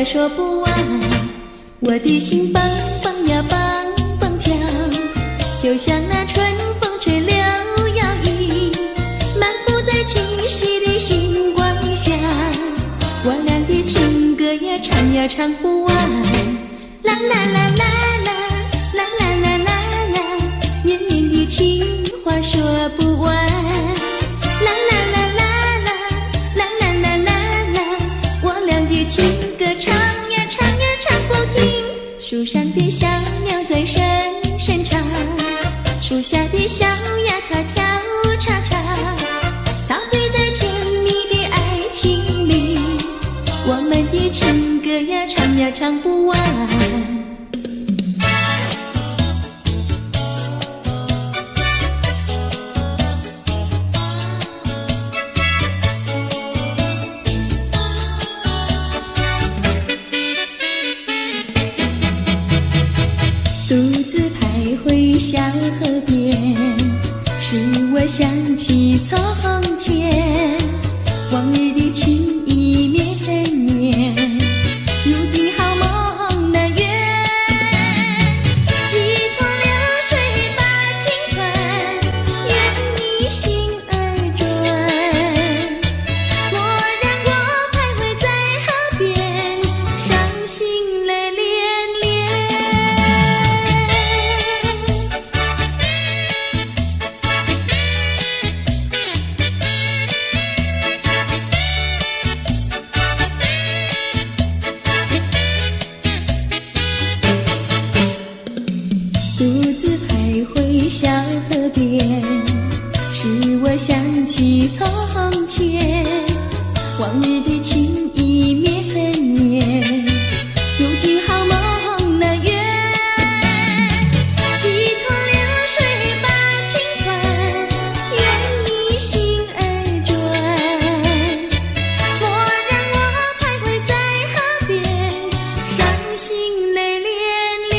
Speaker 4: 来说不完，我的心蹦蹦呀蹦蹦跳，就像那春风吹柳摇曳，漫步在清晰的星光下，我俩的情歌呀唱呀唱不完，啦啦啦啦啦啦啦啦啦啦，绵绵的情话说不完，啦啦啦啦啦啦啦啦啦啦，我俩的情歌唱呀唱呀唱不停，树上的小鸟在声声唱，树下的小鸭它跳叉叉，陶醉在甜蜜的爱情里，我们的情歌呀唱呀唱不完。独自徘徊小河边，使我想起从前，往日的情意绵绵，如今好梦难圆，几头流水把情传，愿你心儿转，蓦然我徘徊在河边，伤心泪涟涟。独自徘徊小河边，使我想起从前，往日的情意绵绵，如今好梦难圆，几头流水把情传，愿你心儿转，蓦然我徘徊在河边，伤心泪涟涟。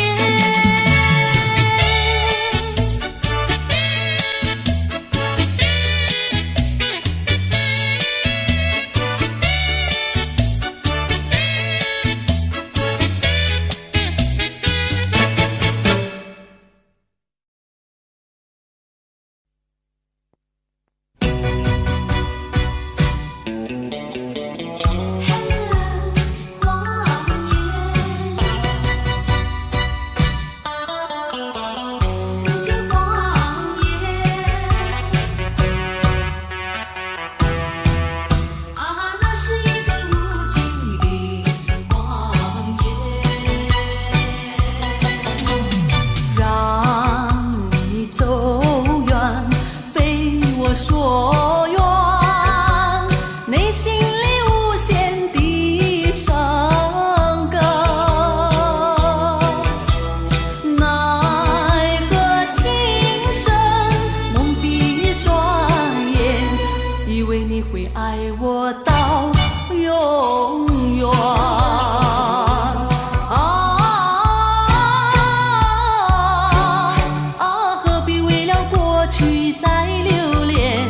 Speaker 1: 所愿，内心里无限的伤感，奈何情深蒙蔽双眼，以为你会爱我到永远。何必为了过去再留恋，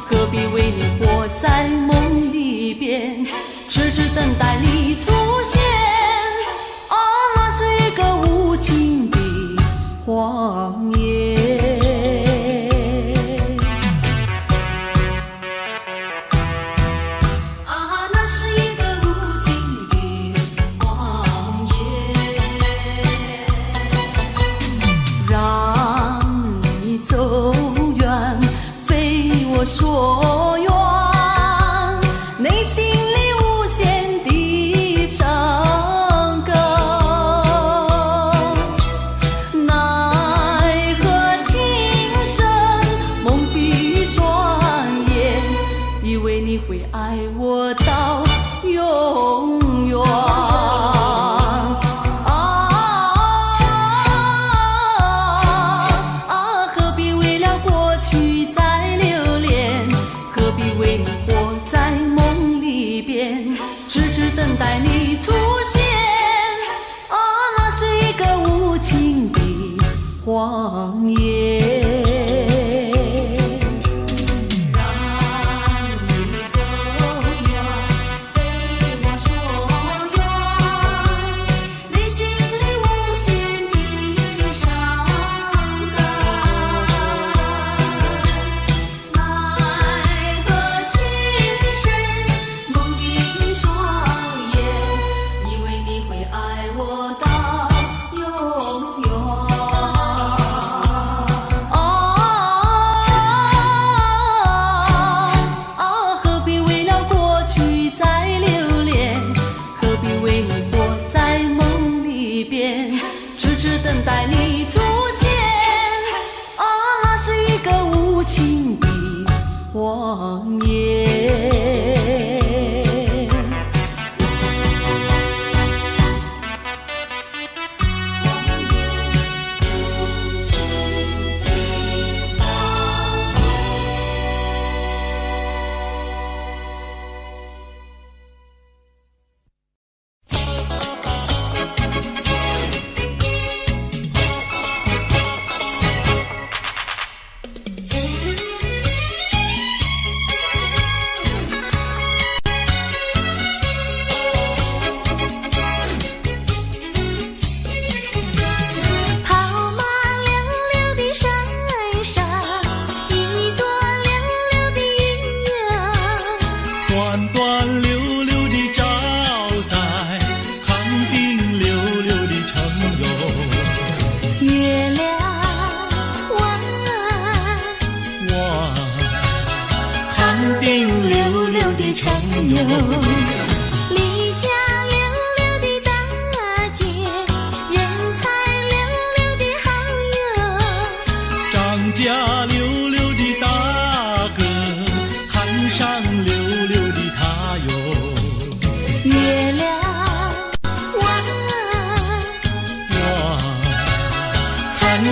Speaker 1: 何必为你活在梦里边，痴痴等待你出现。那是一个无情的谎言。那是一个无情的谎言，让你走远，非我所愿，内心里无限的伤感，奈何情深蒙蔽双眼，以为你会爱我到永远。何必为了过去再留恋，何必为你活在梦里边，痴痴等待你出现。那是一个无情的谎言。让你走远，无情的谎言。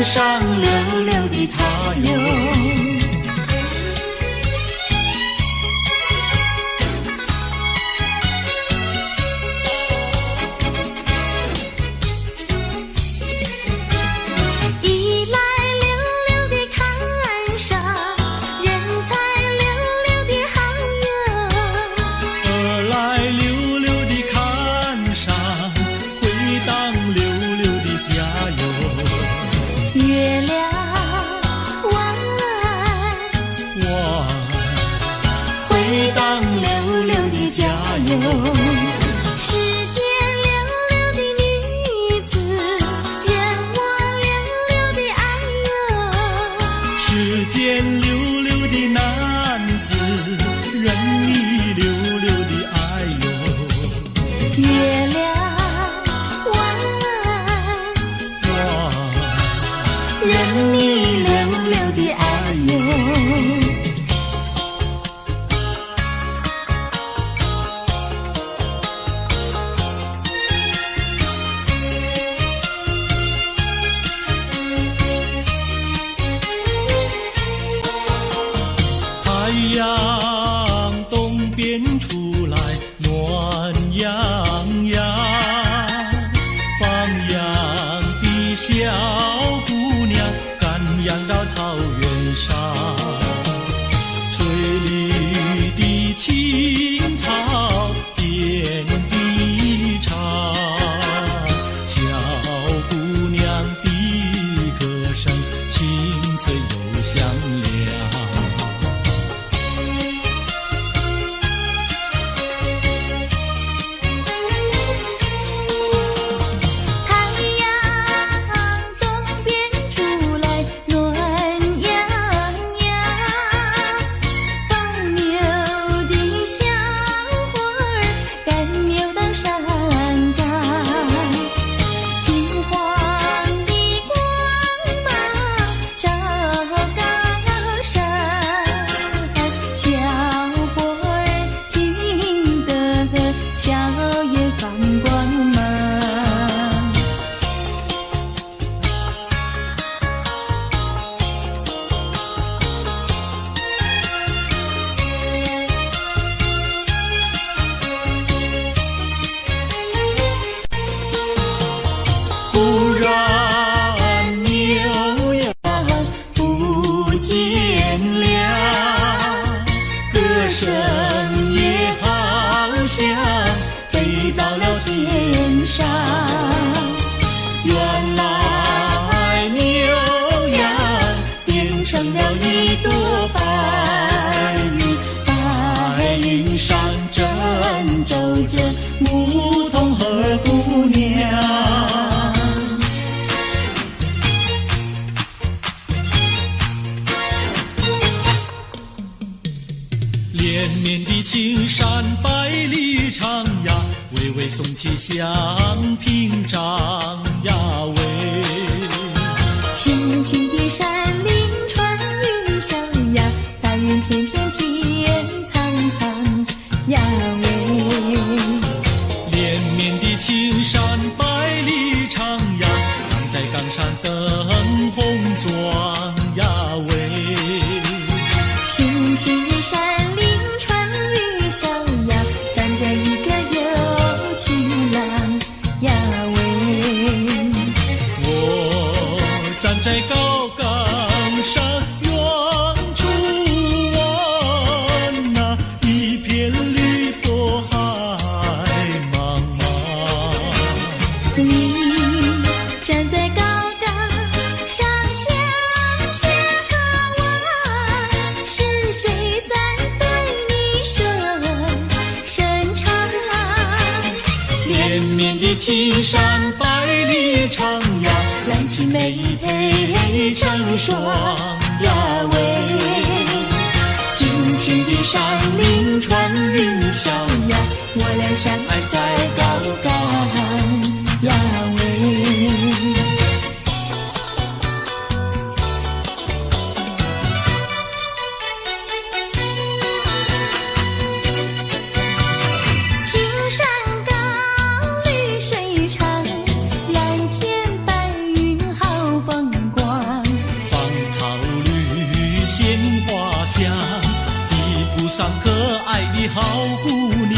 Speaker 2: 上溜溜的他哟。
Speaker 3: 像屏障呀喂，
Speaker 4: 轻轻的山林穿云霄。
Speaker 3: 的青山百里长呀，
Speaker 4: 蓝旗美配成双呀喂，
Speaker 3: 青青的山岭穿云霄呀，
Speaker 4: 我俩相爱在高岗呀喂。
Speaker 3: 上可爱的好姑娘，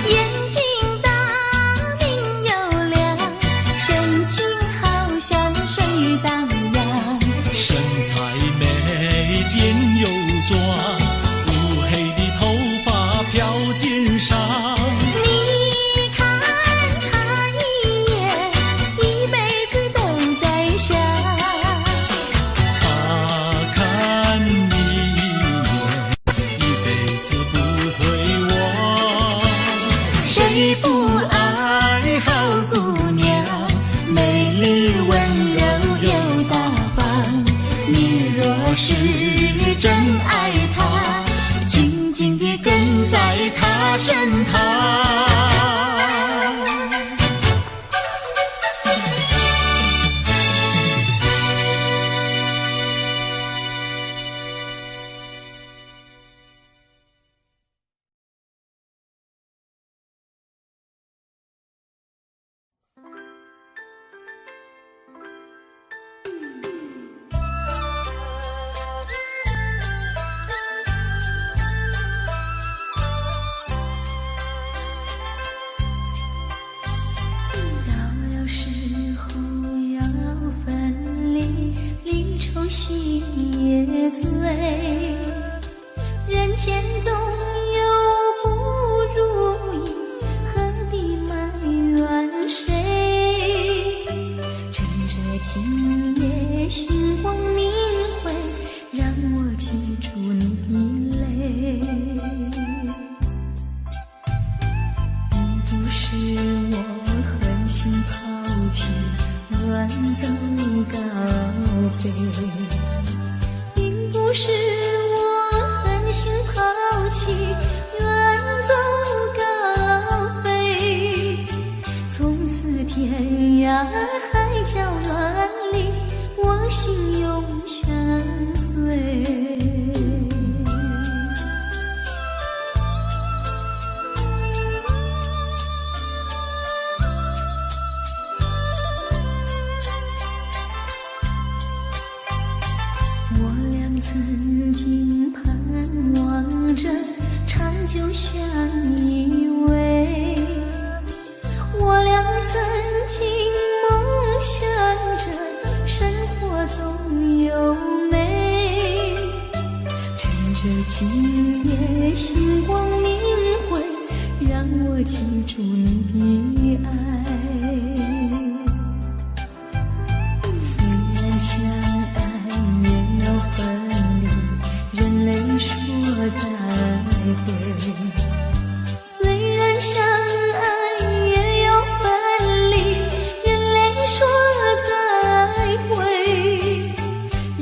Speaker 4: 眼睛大明又亮，神情好像水荡漾，
Speaker 3: 身材美肩又壮，乌黑的头发飘肩上。
Speaker 4: 你看他一眼，一辈子都在想。
Speaker 3: 他看你谁不爱好姑娘？美丽温柔又大方。你若是真爱她，紧紧地跟在她身旁。
Speaker 4: 心也醉，人间总有不如意，何必埋怨谁？趁着今夜星光明辉，让我记住你的泪。并不是我狠心抛弃，远走高飞，并不是我狠心抛弃，远走高飞。从此天涯海角远离，我心永相随。曾经盼望着长久相依偎，我俩曾经梦想着生活总有美。趁着今夜星光明辉，让我记住你的爱。虽然相爱也要分离，人类说再会。虽然相爱也要分离，人类说再会。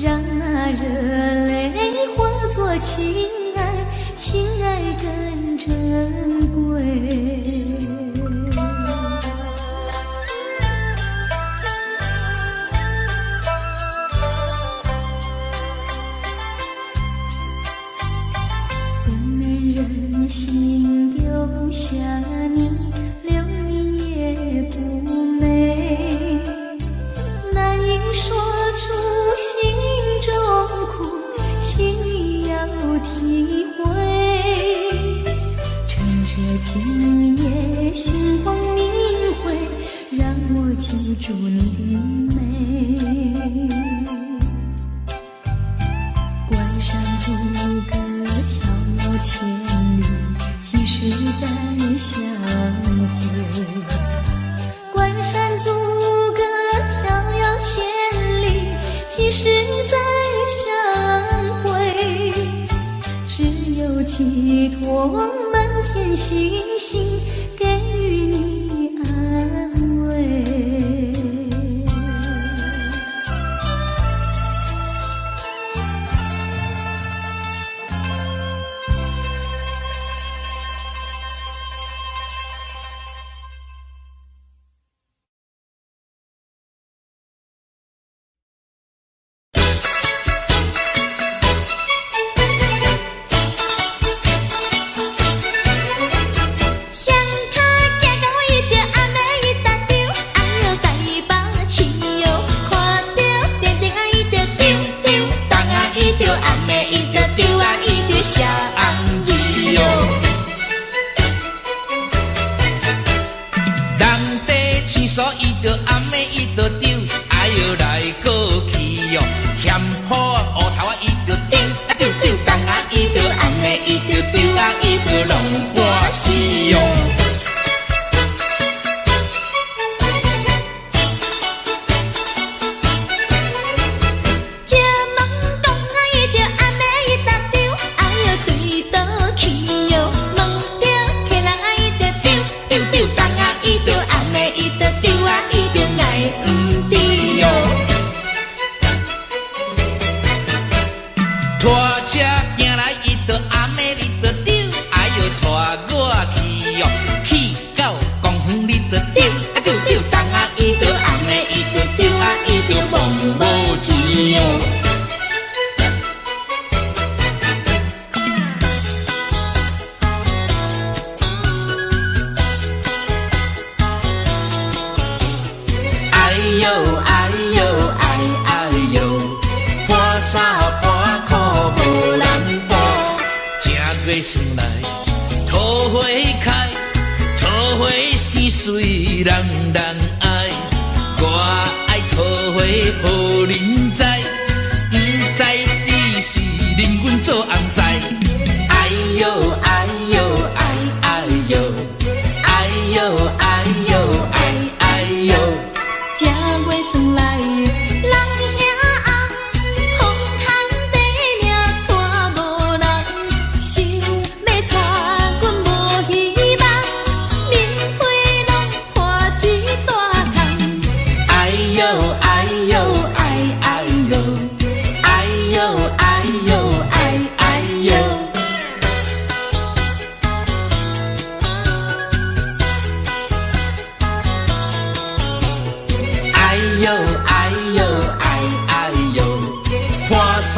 Speaker 4: 让那热泪化作情爱，情爱更珍贵。心丢下你，留你也不美，难以说出心中苦，请你要体会。趁着今夜星光明辉，让我记住你的美。关上阻隔迢千里，即使再相会。关山阻隔迢千里，即使再相会。只有寄托满天星星，给予你安
Speaker 5: 行来伊就暗暝你就丢，哎哟带我去哦，去到公园你就丢，啊丢丢东啊伊就暗暝伊就丢，啊伊就梦无钱哦。哎呦哎呦哎哎呦，半衫半裤无人补，正月算来桃花开，桃花鲜水人人爱，我爱桃花予人知，不知你是恁阮做红菜。哎呦哎呦哎哎呦，哎呦哎呦哎哎呦。
Speaker 4: 正月算来，人兄红，风寒地命带无人，想要带阮无希望，面皮拢破一大空。
Speaker 5: 哎呦哎呦哎哎呦，哎呦哎呦哎哎呦。哎呦哎呦哎哎呦，半衫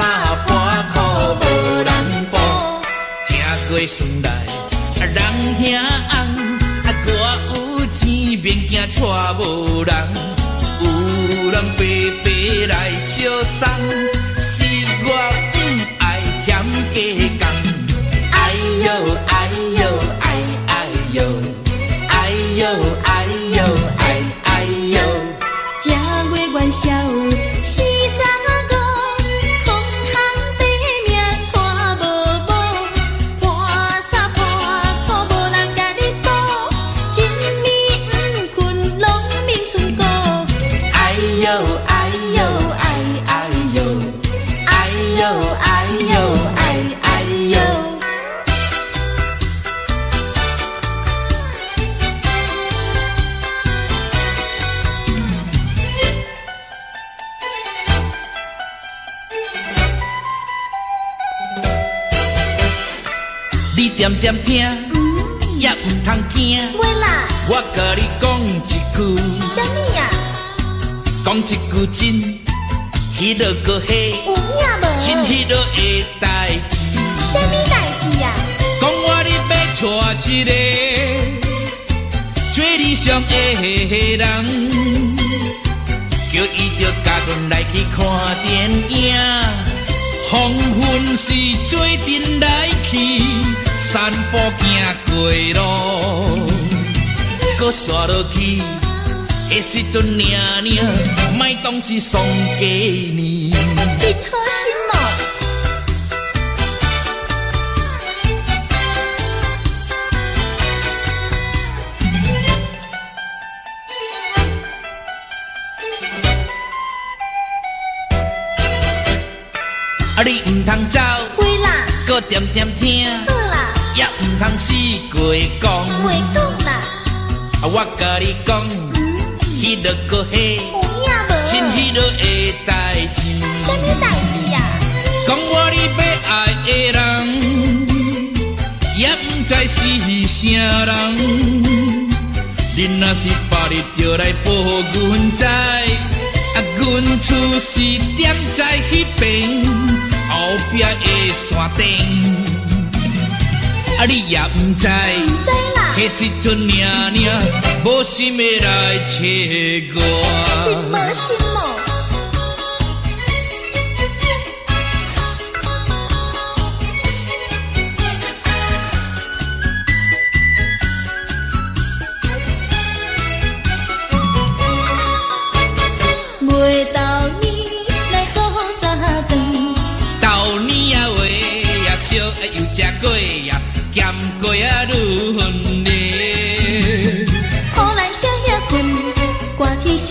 Speaker 5: 半裤无人补，正月算来人兄红，我有钱免惊带无人，有人白白来相送，是我不爱嫌加工。哎呦哎呦哎哎呦，哎呦哎呦哎哎呦。
Speaker 4: 正月元宵四十五，风寒地命带无补，半衫半裤无人甲你补，一暝不困拢眠春鼓。
Speaker 5: 哎呦哎呦哎哎呦，哎呦哎呦哎哎呦。你点点听，也唔通惊。
Speaker 4: 喂啦，
Speaker 5: 我甲你讲一句，
Speaker 4: 啥物啊？
Speaker 5: 讲一句真，迄落个嘿，
Speaker 4: 有影无？
Speaker 5: 真迄落的代志。
Speaker 4: 啥物代志啊？
Speaker 5: 讲我你要娶一个最理想的人，叫伊着甲阮来去看电影。黄昏时做阵来去，散步行过路，搁刷落去的时阵领领，莫当是送给你。
Speaker 4: 真好心哦！
Speaker 5: 啊，你唔通走，
Speaker 4: 会啦，
Speaker 5: 搁点点听，
Speaker 4: 好啦，
Speaker 5: 也唔通死过讲。
Speaker 4: 会讲啦，
Speaker 5: 啊，我甲你讲，迄落个嘿，
Speaker 4: 有影无？
Speaker 5: 真迄落的代志。
Speaker 4: 啥物代志啊？
Speaker 5: 讲我你要爱的人，也唔知是啥人。恁若是把你着来报阮知，啊，阮厝是点在迄边后壁的山顶。啊，你也唔知，
Speaker 4: 唔知啦，
Speaker 5: 迄时阵领领，无心要来找我。
Speaker 4: 真无心哦。月到年来好早长，
Speaker 5: 豆年啊话呀烧又食过呀，咸过啊愈分裂。
Speaker 4: 好咱少遐困，寒天时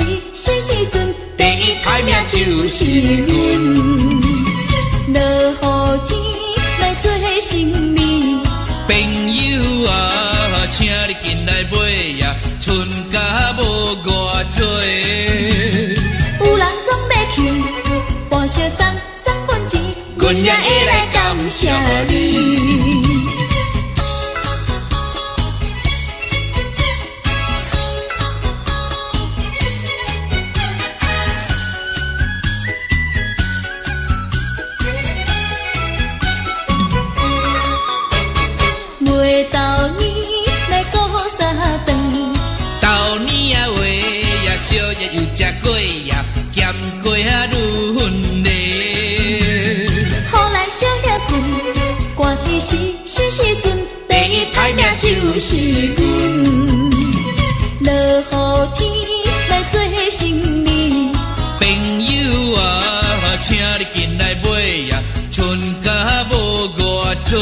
Speaker 4: 阵，
Speaker 5: 第一歹命就是阮。
Speaker 4: 落雨天来做生命，
Speaker 5: 朋友啊，请你进来买呀，春假无偌多。
Speaker 4: 有人讲要去，半小送份钱，阮也会来感谢。谢你。每到年来过三顿，
Speaker 5: 到年啊话呀，烧热又食过呀，咸过啊愈芬丽。
Speaker 4: 互咱烧叶饭，寒天时阵，第一歹命就是阮。落雨天来做生理，
Speaker 5: 朋友啊，请你进来买呀，春甲无偌多。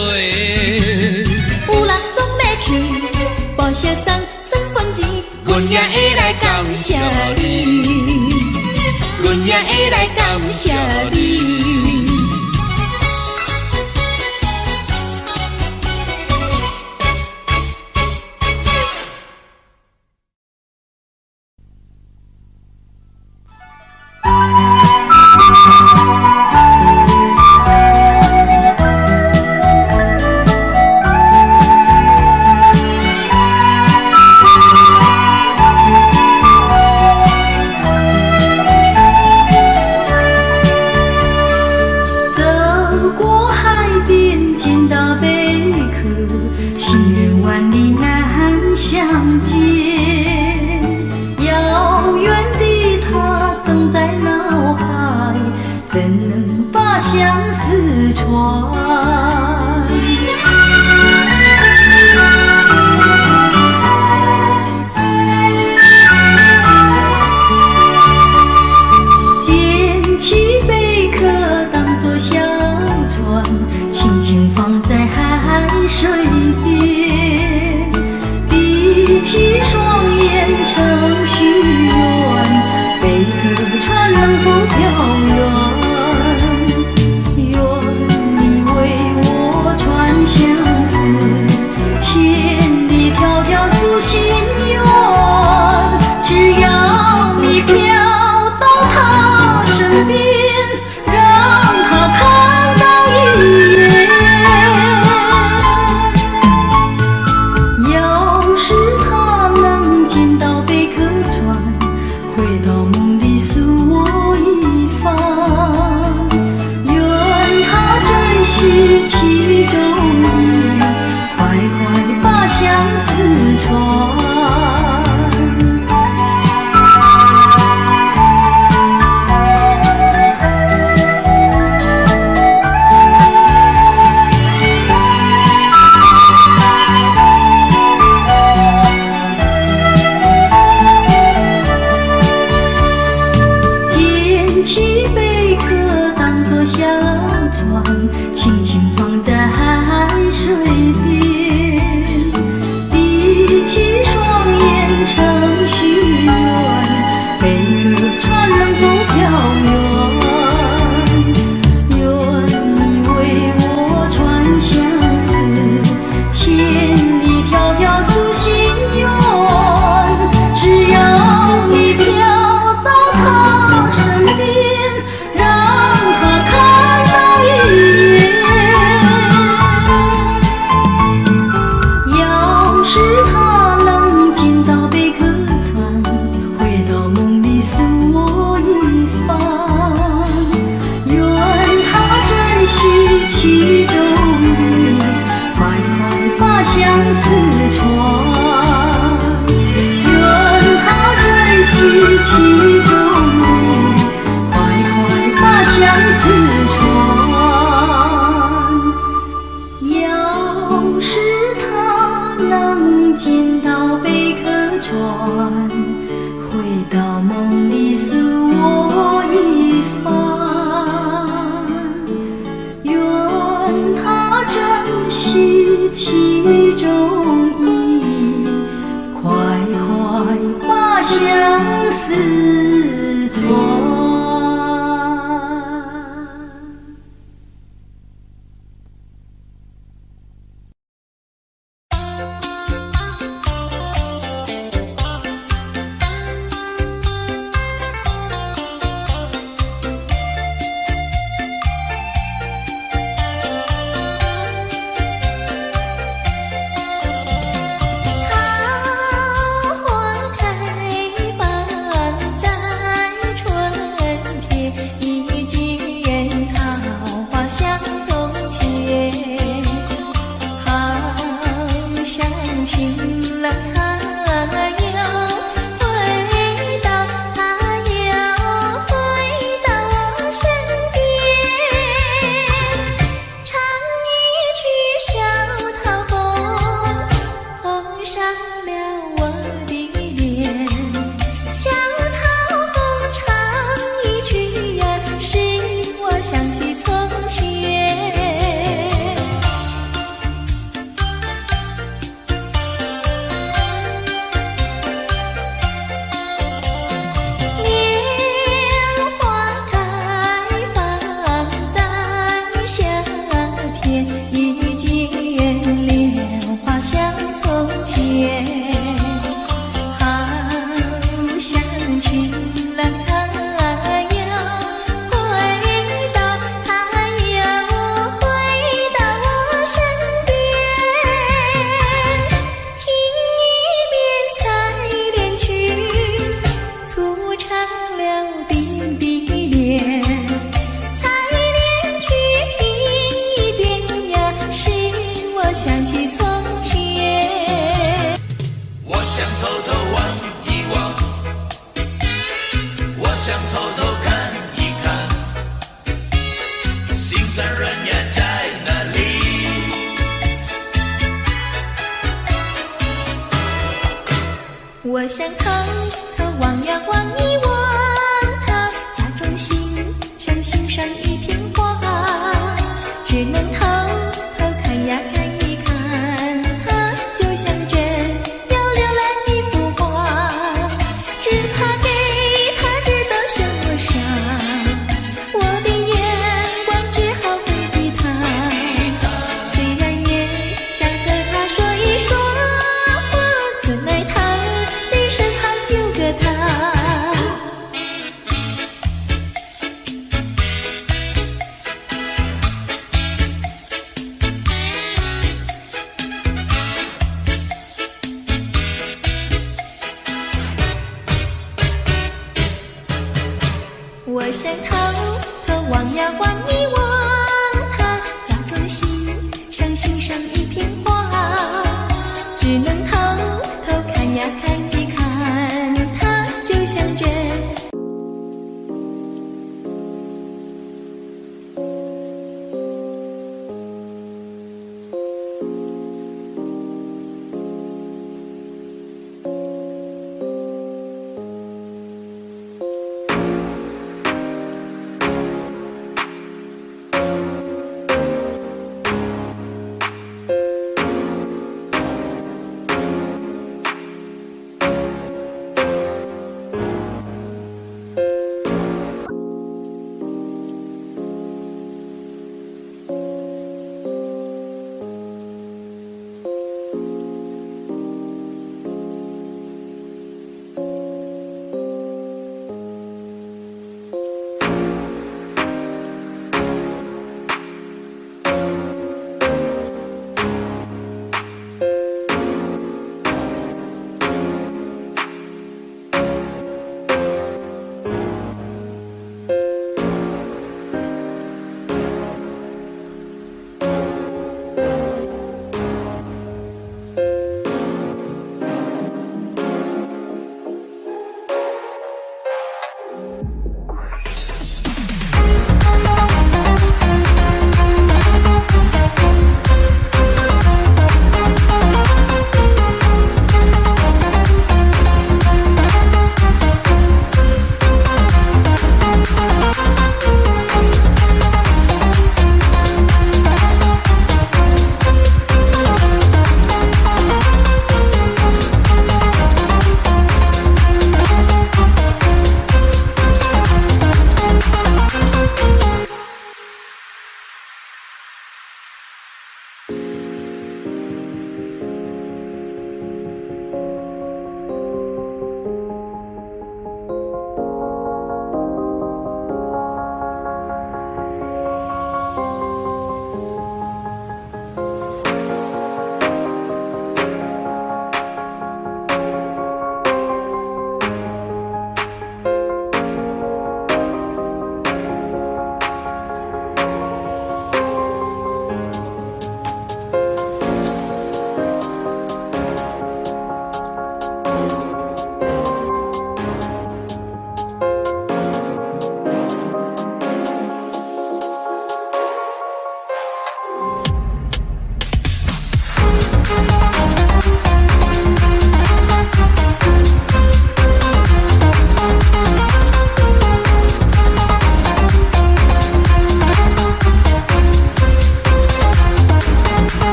Speaker 4: 有人总要去报销算分钱，阮也会来感谢你，阮也会来感谢你。想偷偷望呀望一望他，假装欣赏一片花，只能偷偷看呀看一看他，就像真要浏览一幅画，只怕给他知道向我傻，我的眼光只好回避他，虽然也想和他说一说话，怎奈他的身旁有个他。我想偷偷望呀望一望